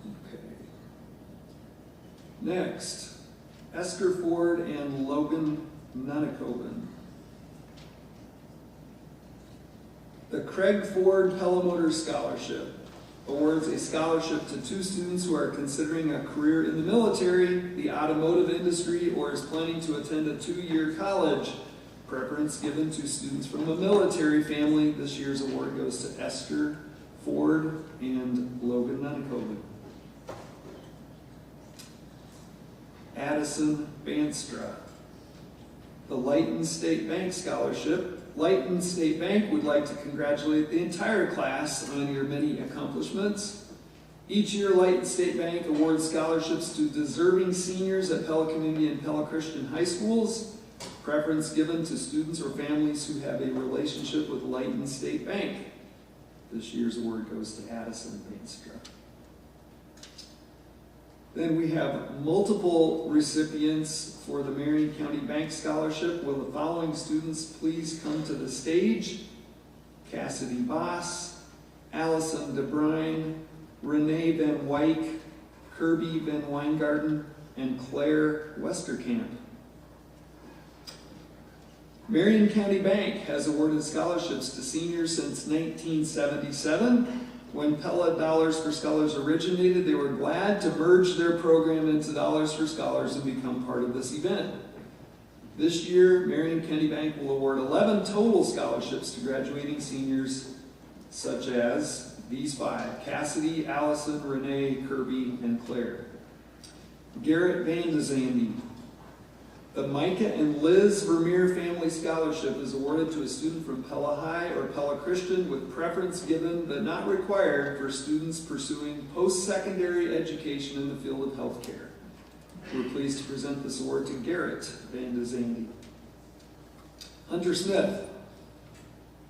Okay. Next. Esther Ford and Logan Nunakoven. The Craig Ford Pella Motors Scholarship awards a scholarship to 2 students who are considering a career in the military, the automotive industry, or is planning to attend a 2-year college. Preference given to students from a military family. This year's award goes to Esther Ford and Logan Nunakoven. Addison Banstra. The Lighton State Bank Scholarship. Lighton State Bank would like to congratulate the entire class on your many accomplishments. Each year, Lighton State Bank awards scholarships to deserving seniors at Pella Community and Pella Christian High Schools. Preference given to students or families who have a relationship with Lighton State Bank. This year's award goes to Addison Banstra. Then we have multiple recipients for the Marion County Bank Scholarship. Will the following students please come to the stage? Cassidy Boss, Allison DeBrine, Renee Van Wyck, Kirby Van Weingarten, and Claire Westerkamp. Marion County Bank has awarded scholarships to seniors since 1977. When Pella Dollars for Scholars originated, they were glad to merge their program into Dollars for Scholars and become part of this event. This year, Marion County Bank will award 11 total scholarships to graduating seniors, such as these 5: Cassidy, Allison, Renee, Kirby, and Claire. Garrett Van de Zande. The Micah and Liz Vermeer Family Scholarship is awarded to a student from Pella High or Pella Christian, with preference given but not required for students pursuing post-secondary education in the field of healthcare. We're pleased to present this award to Garrett Van de Zande. Hunter Smith.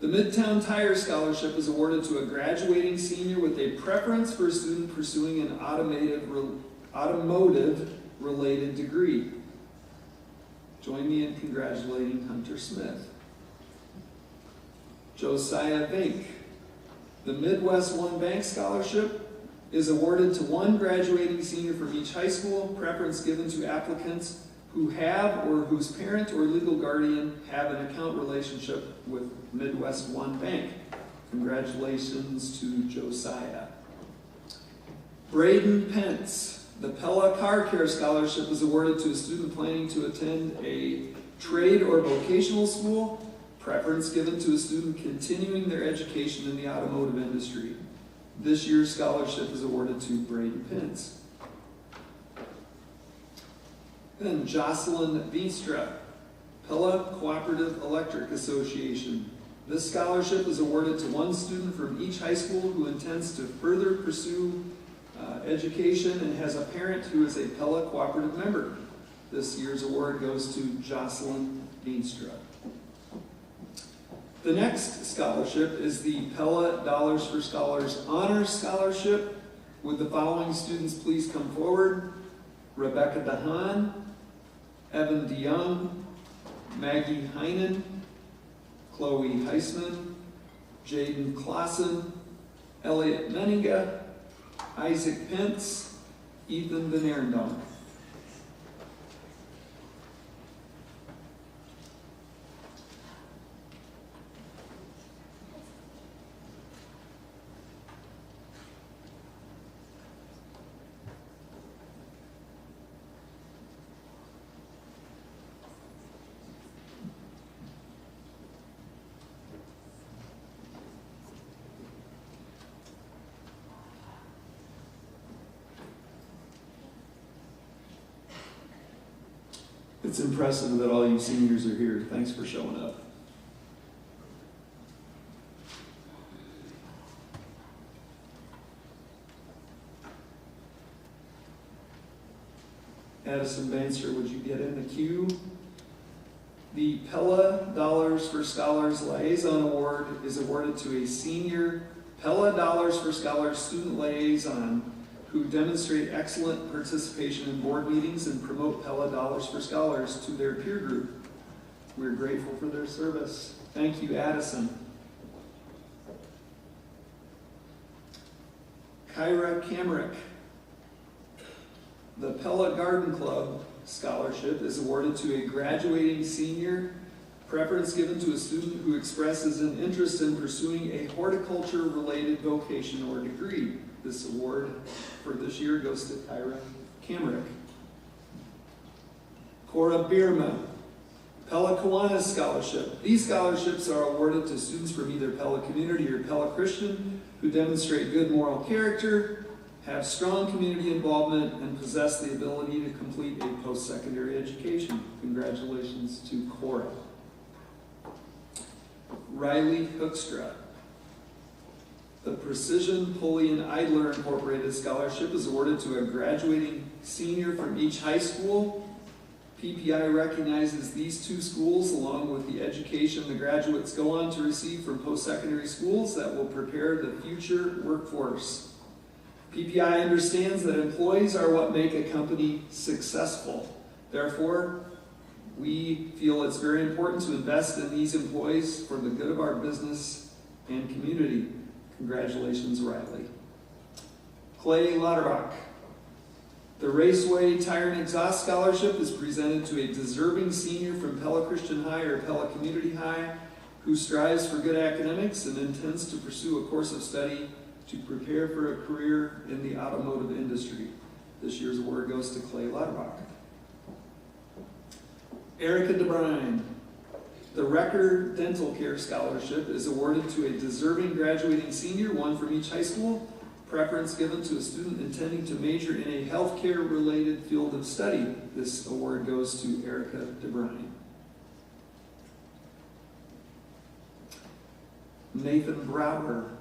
The Midtown Tire Scholarship is awarded to a graduating senior with a preference for a student pursuing an automotive-related degree. Join me in congratulating Hunter Smith. Josiah Vink. The Midwest One Bank Scholarship is awarded to one graduating senior from each high school, preference given to applicants who have or whose parent or legal guardian have an account relationship with Midwest One Bank. Congratulations to Josiah. Braden Pence. The Pella Car Care Scholarship is awarded to a student planning to attend a trade or vocational school, preference given to a student continuing their education in the automotive industry. This year's scholarship is awarded to Braden Pence. Then Jocelyn Veenstra, Pella Cooperative Electric Association. This scholarship is awarded to one student from each high school who intends to further pursue education and has a parent who is a Pella Cooperative member. This year's award goes to Jocelyn Veenstra. The next scholarship is the Pella Dollars for Scholars Honors Scholarship. Would the following students please come forward? Rebecca DeHaan, Evan DeYoung, Maggie Heinen, Chloe Heisman, Jaden Clausen, Elliot Menninga, Isaac Pence, Ethan Van Arendonk. It's impressive that all you seniors are here. Thanks for showing up. Addison Banster, would you get in the queue? The Pella Dollars for Scholars Liaison Award is awarded to a senior Pella Dollars for Scholars student liaison who demonstrate excellent participation in board meetings and promote Pella Dollars for Scholars to their peer group. We're grateful for their service. Thank you, Addison. Kyra Kamrick. The Pella Garden Club Scholarship is awarded to a graduating senior, preference given to a student who expresses an interest in pursuing a horticulture-related vocation or degree. This award for this year goes to Kyra Kamrick. Cora Bierma, Pella Kiwanis Scholarship. These scholarships are awarded to students from either Pella Community or Pella Christian who demonstrate good moral character, have strong community involvement, and possess the ability to complete a post-secondary education. Congratulations to Cora. Riley Hoekstra. The Precision Pulley and Idler Incorporated Scholarship is awarded to a graduating senior from each high school. PPI recognizes these two schools along with the education the graduates go on to receive from post-secondary schools that will prepare the future workforce. PPI understands that employees are what make a company successful. Therefore, we feel it's very important to invest in these employees for the good of our business and community. Congratulations, Riley. Clay Lauterbach. The Raceway Tire and Exhaust Scholarship is presented to a deserving senior from Pella Christian High or Pella Community High who strives for good academics and intends to pursue a course of study to prepare for a career in the automotive industry. This year's award goes to Clay Lauterbach. Erica DeBrine. The Recker Dental Care Scholarship is awarded to a deserving graduating senior, one from each high school, preference given to a student intending to major in a healthcare-related field of study. This award goes to Erica DeBrine. Nathan Brower.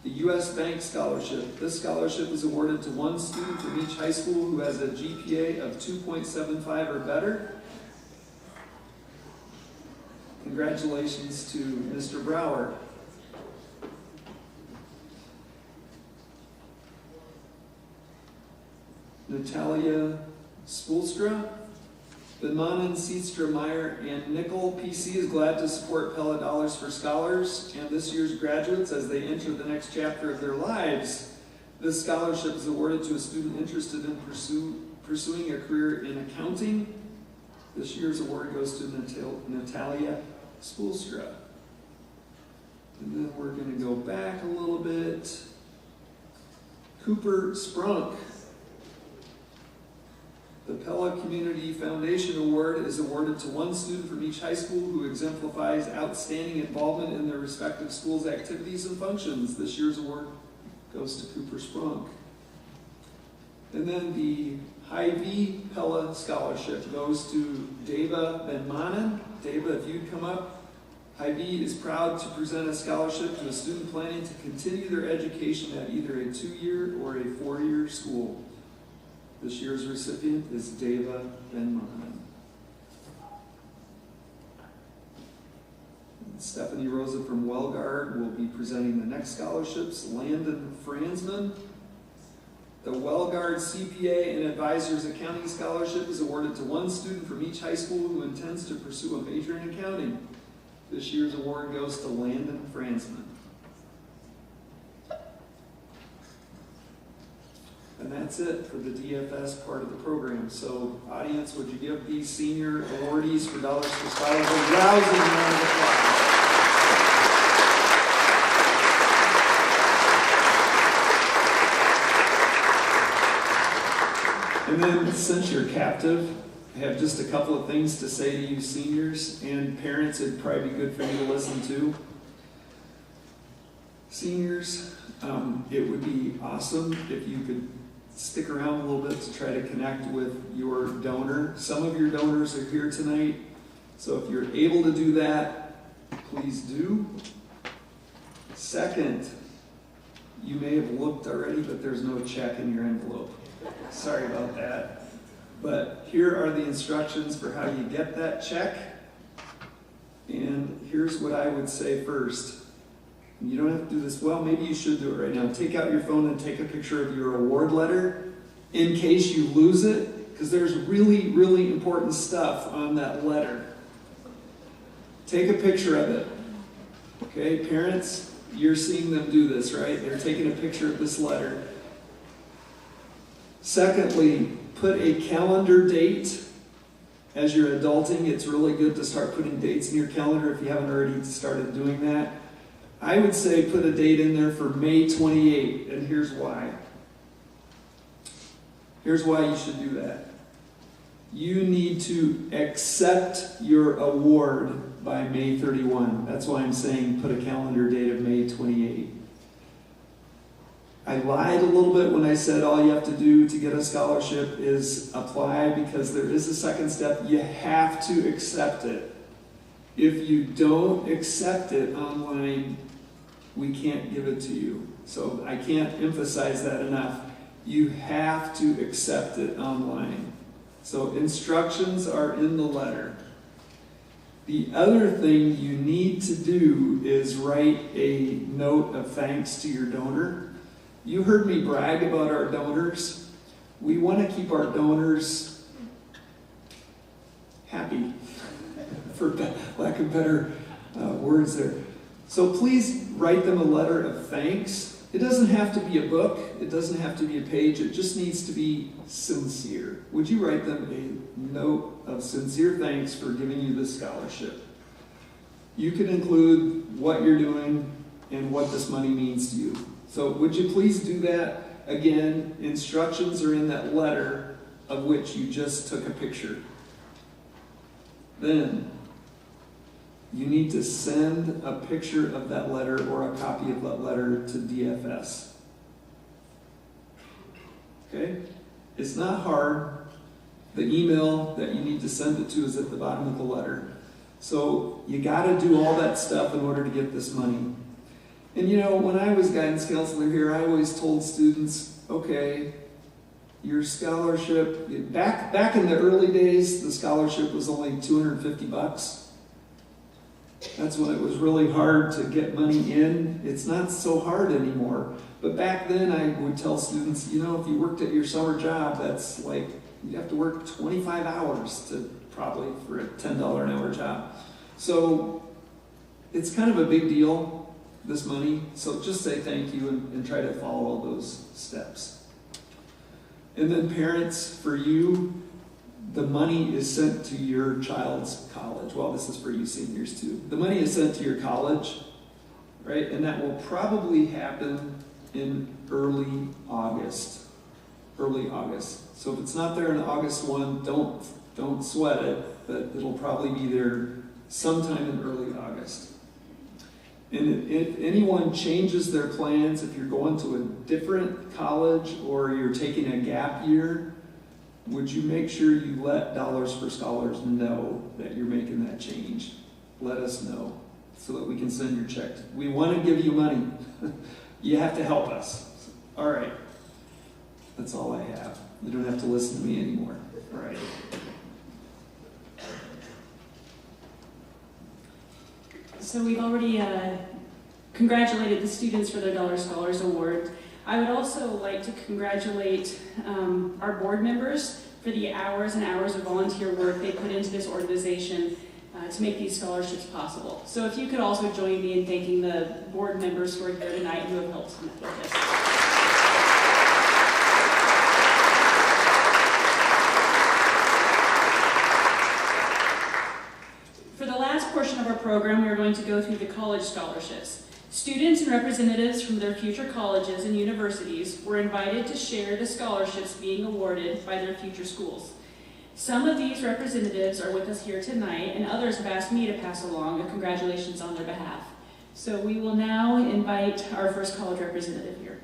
The U.S. Bank Scholarship. This scholarship is awarded to one student from each high school who has a GPA of 2.75 or better. Congratulations to Mr. Brower. Natalia Spoelstra, Benmanen, Seedstra, Meyer, and Nickel. PC is glad to support Pella Dollars for Scholars and this year's graduates as they enter the next chapter of their lives. This scholarship is awarded to a student interested in pursuing a career in accounting. This year's award goes to Natalia Spoelstra. And then we're going to go back a little bit. Cooper Sprunk. The Pella Community Foundation Award is awarded to one student from each high school who exemplifies outstanding involvement in their respective school's activities and functions. This year's award goes to Cooper Sprunk. And then the High V Pella Scholarship goes to Deva Benmanen. Deva, if you'd come up. High V is proud to present a scholarship to a student planning to continue their education at either a 2-year or a 4-year school. This year's recipient is Deva Benmanen. Stephanie Rosa from Wellgard will be presenting the next scholarships. Landon Franzman. The Wellgard CPA and Advisors Accounting Scholarship is awarded to one student from each high school who intends to pursue a major in accounting. This year's award goes to Landon Franzman. And that's it for the DFS part of the program. So, audience, would you give these senior awardees for Dollars for Scholars a rousing round of applause? And then, since you're captive, I have just a couple of things to say to you seniors, and parents, it'd probably be good for you to listen to. Seniors, it would be awesome if you could stick around a little bit to try to connect with your donor. Some of your donors are here tonight, so if you're able to do that, please do. Second, you may have looked already, but there's no check in your envelope. Sorry about that. But here are the instructions for how you get that check. And here's what I would say first. You don't have to do this. Well, maybe you should do it right now. Take out your phone and take a picture of your award letter in case you lose it, because there's really, really important stuff on that letter. Take a picture of it. Okay, parents, you're seeing them do this, right? They're taking a picture of this letter. Secondly, put a calendar date. As you're adulting, it's really good to start putting dates in your calendar if you haven't already started doing that. I would say put a date in there for May 28, and here's why. Here's why you should do that. You need to accept your award by May 31. That's why I'm saying put a calendar date of May 28. I lied a little bit when I said all you have to do to get a scholarship is apply, because there is a second step. You have to accept it. If you don't accept it online, we can't give it to you. So I can't emphasize that enough. You have to accept it online. So instructions are in the letter. The other thing you need to do is write a note of thanks to your donor. You heard me brag about our donors. We want to keep our donors happy, for lack of better words there. So please write them a letter of thanks. It doesn't have to be a book. It doesn't have to be a page. It just needs to be sincere. Would you write them a note of sincere thanks for giving you this scholarship? You can include what you're doing and what this money means to you. So would you please do that? Again, instructions are in that letter of which you just took a picture. Then, you need to send a picture of that letter or a copy of that letter to DFS. Okay? It's not hard. The email that you need to send it to is at the bottom of the letter. So you got to do all that stuff in order to get this money. And you know, when I was guidance counselor here, I always told students, okay, your scholarship, back in the early days, the scholarship was only $250. That's when it was really hard to get money in. It's not so hard anymore. But back then I would tell students, you know, if you worked at your summer job, that's like, you have to work 25 hours to probably for a $10 an hour job. So it's kind of a big deal, this money. So just say thank you and try to follow all those steps. And then parents, for you, the money is sent to your child's college. Well, this is for you seniors too. The money is sent to your college, right? And that will probably happen in early August. Early August. So if it's not there in August 1, don't sweat it, but it'll probably be there sometime in early August. And if anyone changes their plans, if you're going to a different college or you're taking a gap year, would you make sure you let Dollars for Scholars know that you're making that change? Let us know so that we can send your check. We want to give you money. You have to help us. All right. That's all I have. You don't have to listen to me anymore. All right. So we've already congratulated the students for their Dollar Scholars Award. I would also like to congratulate our board members for the hours and hours of volunteer work they put into this organization to make these scholarships possible. So if you could also join me in thanking the board members who are here tonight and who have helped with this. For the last portion of our program, we are going to go through the college scholarships. Students and representatives from their future colleges and universities were invited to share the scholarships being awarded by their future schools. Some of these representatives are with us here tonight, and others have asked me to pass along a congratulations on their behalf. So we will now invite our first college representative here.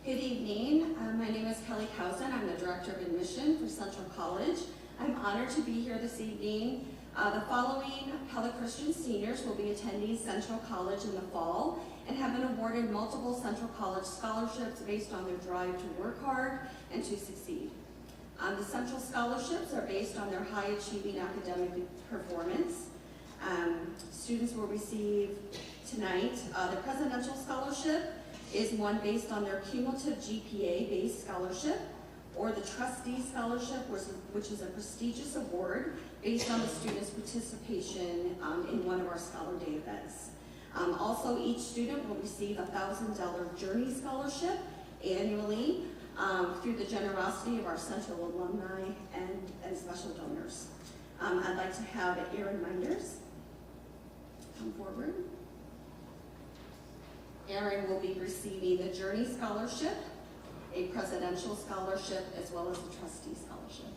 Good evening. My name is Pella Christian. I'm the Director of Admission for Central College. I'm honored to be here this evening. The following Pella Christian seniors will be attending Central College in the fall and have been awarded multiple Central College scholarships based on their drive to work hard and to succeed. The Central scholarships are based on their high achieving academic performance. Students will receive tonight the Presidential Scholarship is one based on their cumulative GPA-based scholarship, or the Trustee Scholarship, which is a prestigious award based on the student's participation in one of our Scholar Day events. Also, each student will receive a $1,000 Journey Scholarship annually through the generosity of our Central alumni and special donors. I'd like to have Erin Minders come forward. Erin will be receiving the Journey Scholarship, a Presidential Scholarship, as well as a Trustee Scholarship.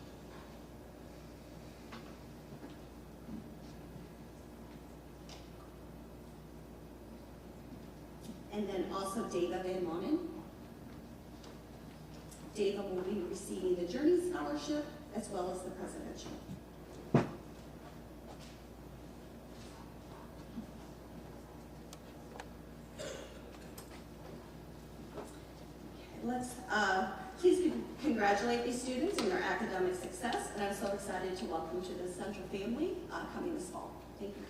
And then also Dava Van Monen. Dava will be receiving the Journey Scholarship, as well as the Presidential. Let's please congratulate these students on their academic success, and I'm so excited to welcome to the Central family coming this fall. Thank you.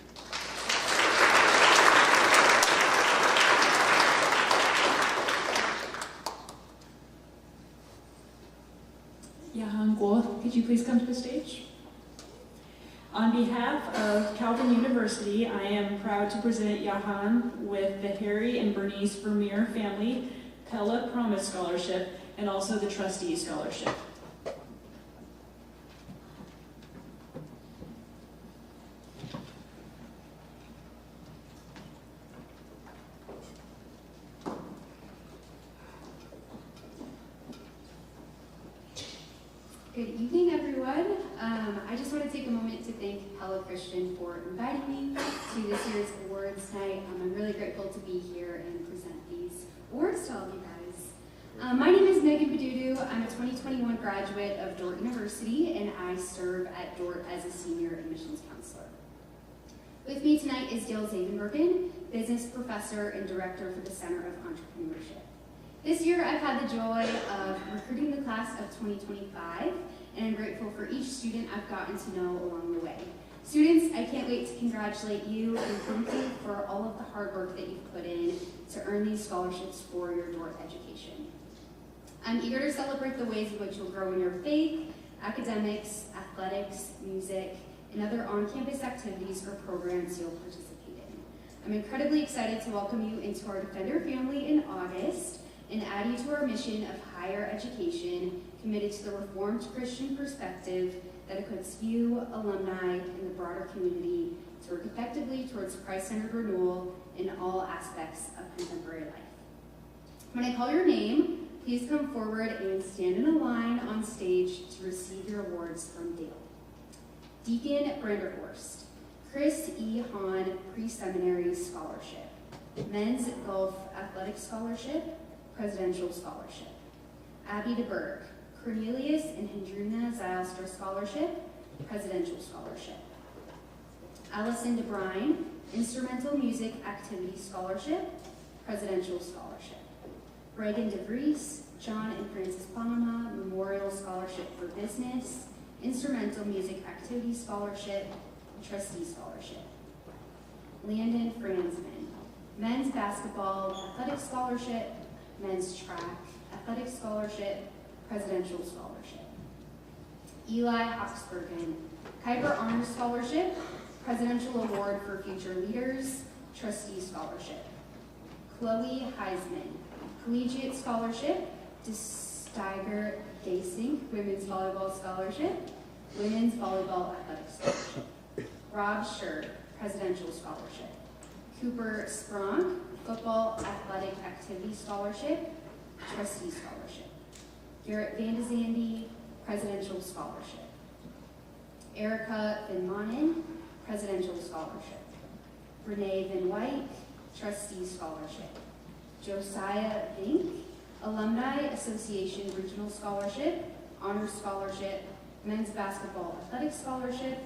Yahan Guo, could you please come to the stage? On behalf of Calvin University, I am proud to present Yahan with the Harry and Bernice Vermeer Family Pella Promise Scholarship and also the Trustee Scholarship. Good evening, everyone. I just want to take a moment to thank Pella Christian for inviting me to this year's awards night. I'm really grateful to be here and present these awards to all of you guys. My name is Megan Bedudu. I'm a 2021 graduate of Dordt University, and I serve at Dordt as a senior admissions counselor. With me tonight is Dale Zavenbergen, business professor and director for the Center of Entrepreneurship. This year, I've had the joy of recruiting the class of 2025, and I'm grateful for each student I've gotten to know along the way. Students, I can't wait to congratulate you and thank you for all of the hard work that you've put in to earn these scholarships for your North education. I'm eager to celebrate the ways in which you'll grow in your faith, academics, athletics, music, and other on-campus activities or programs you'll participate in. I'm incredibly excited to welcome you into our Defender family in August and add you to our mission of higher education committed to the Reformed Christian perspective that equips you, alumni, and the broader community to work effectively towards Christ-centered renewal in all aspects of contemporary life. When I call your name, please come forward and stand in a line on stage to receive your awards from Dale. Deacon Branderhorst, Chris E. Hahn Pre-Seminary Scholarship, Men's Golf Athletic Scholarship, Presidential Scholarship. Abby DeBerg, Cornelius and Hendrina Zylstra Scholarship, Presidential Scholarship. Allison DeBrine, Instrumental Music Activity Scholarship, Presidential Scholarship. Reagan DeVries, John and Frances Panama Memorial Scholarship for Business, Instrumental Music Activity Scholarship, Trustee Scholarship. Landon Franzman, Men's Basketball Athletic Scholarship, Men's Track Athletic Scholarship, Presidential Scholarship. Eli Hoxbergen, Kuiper Honors Scholarship, Presidential Award for Future Leaders, Trustee Scholarship. Chloe Heisman, Collegiate Scholarship, DeStiger Dasink Women's Volleyball Scholarship, Women's Volleyball Athletic Scholarship. Rob Scher, Presidential Scholarship. Cooper Sprong, Football Athletic Activity Scholarship, Trustee Scholarship. Garrett Van de Zande, Presidential Scholarship. Erica Van Manen, Presidential Scholarship. Renee Van White, Trustee Scholarship. Josiah Vink, Alumni Association Regional Scholarship, Honors Scholarship, Men's Basketball Athletic Scholarship,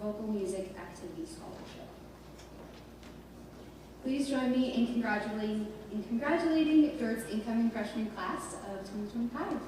Vocal Music Activity Scholarship. Please join me in congratulating Thirds incoming freshman class of 2025.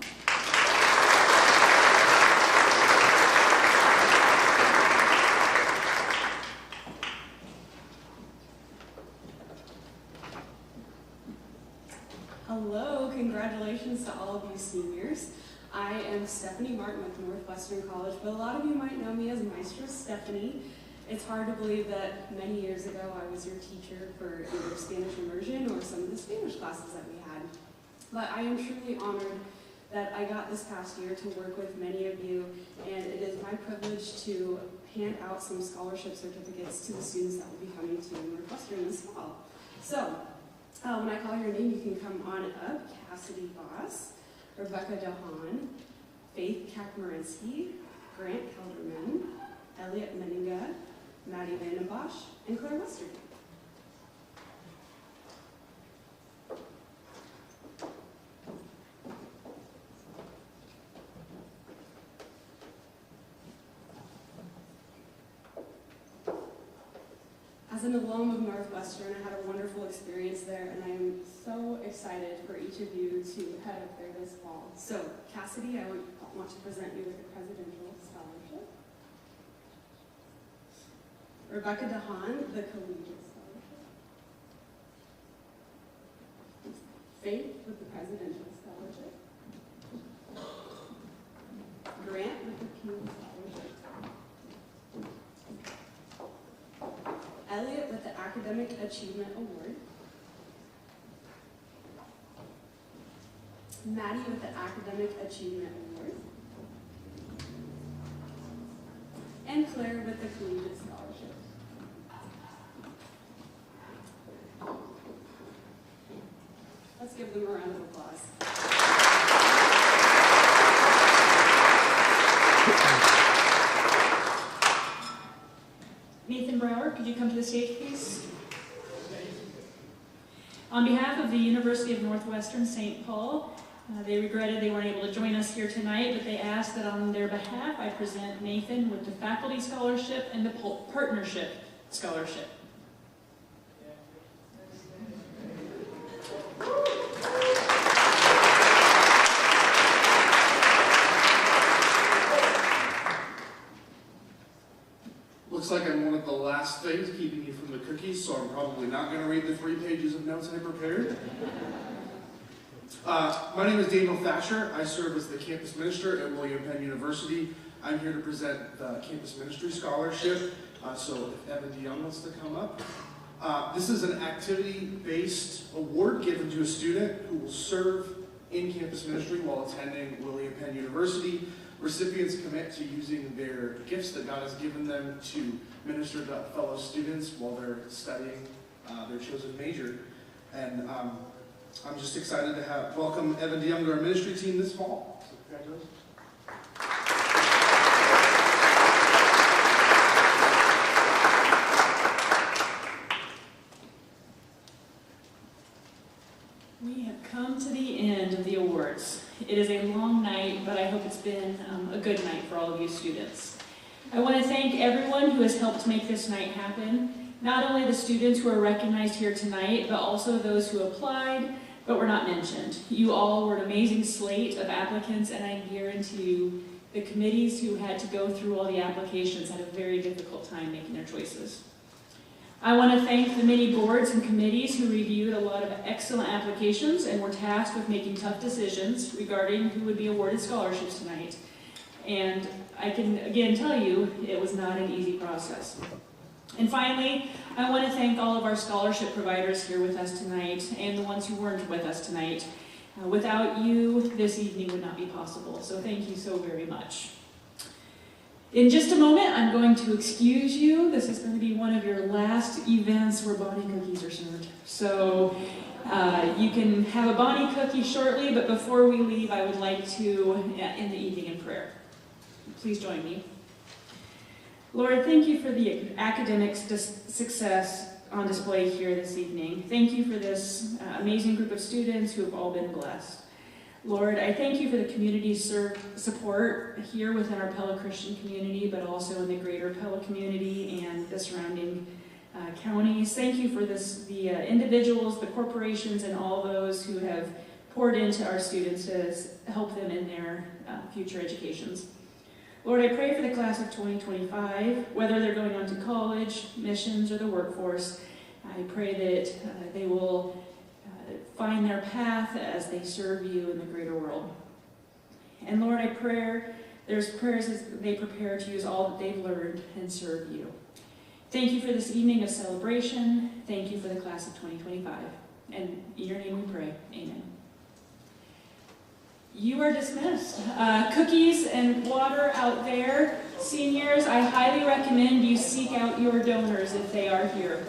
Hello, congratulations to all of you seniors. I am Stephanie Martin with Northwestern College, but a lot of you might know me as Maestra Stephanie. It's hard to believe that many years ago I was your teacher for either Spanish immersion or some of the Spanish classes that we had. But I am truly honored that I got this past year to work with many of you, and it is my privilege to hand out some scholarship certificates to the students that will be coming to Northwestern this fall. So, when I call your name, you can come on up. Cassidy Voss, Rebecca DeHaan, Faith Kakmarinsky, Grant Kelderman, Elliot Meninga, Maddie Vandenbosch, and Claire Western. As an alum of Northwestern, I had a wonderful experience there, and I am so excited for each of you to head up there this fall. So, Cassidy, I want to present you with a Presidential Scholarship. Rebecca DeHaan, the Collegiate Scholarship. Faith with the Presidential Scholarship. Grant with the Pew Scholarship. Elliot with the Academic Achievement Award. Maddie with the Academic Achievement Award. And Claire with the Collegiate Scholarship. Let's give them a round of applause. Nathan Brower, could you come to the stage, please? On behalf of the University of Northwestern St. Paul, they regretted they weren't able to join us here tonight, but they asked that on their behalf I present Nathan with the Faculty Scholarship and the Partnership Scholarship. last thing is keeping you from the cookies, so I'm probably not going to read the 3 pages of notes I prepared. My name is Daniel Thatcher. I serve as the campus minister at William Penn University. I'm here to present the Campus Ministry Scholarship, so if Evan DeYoung wants to come up. This is an activity-based award given to a student who will serve in campus ministry while attending William Penn University. Recipients commit to using their gifts that God has given them to minister to fellow students while they're studying their chosen major. And I'm just excited to welcome Evan DeYoung to our ministry team this fall. So congratulations. We have come to the end of the awards. It is a long night, but I hope it's been a good night for all of you students. I want to thank everyone who has helped make this night happen. Not only the students who are recognized here tonight, but also those who applied but were not mentioned. You all were an amazing slate of applicants, and I guarantee you the committees who had to go through all the applications had a very difficult time making their choices. I want to thank the many boards and committees who reviewed a lot of excellent applications and were tasked with making tough decisions regarding who would be awarded scholarships tonight. And I can again tell you, it was not an easy process. And finally, I want to thank all of our scholarship providers here with us tonight and the ones who weren't with us tonight. Without you, this evening would not be possible. So thank you so very much. In just a moment, I'm going to excuse you. This is going to be one of your last events where Bonnie cookies are served. So you can have a Bonnie cookie shortly, but before we leave, I would like to end the evening in prayer. Please join me. Lord, thank you for the academic success on display here this evening. Thank you for this amazing group of students who have all been blessed. Lord, I thank you for the community support here within our Pella Christian community, but also in the greater Pella community and the surrounding counties. Thank you for the individuals, the corporations, and all those who have poured into our students to help them in their future educations. Lord, I pray for the class of 2025, whether they're going on to college, missions, or the workforce. I pray that they will find their path as they serve you in the greater world. And Lord, I pray there's prayers as they prepare to use all that they've learned and serve you. Thank you for this evening of celebration. Thank you for the class of 2025. And in your name we pray. Amen. You are dismissed. Cookies and water out there. Seniors, I highly recommend you seek out your donors if they are here.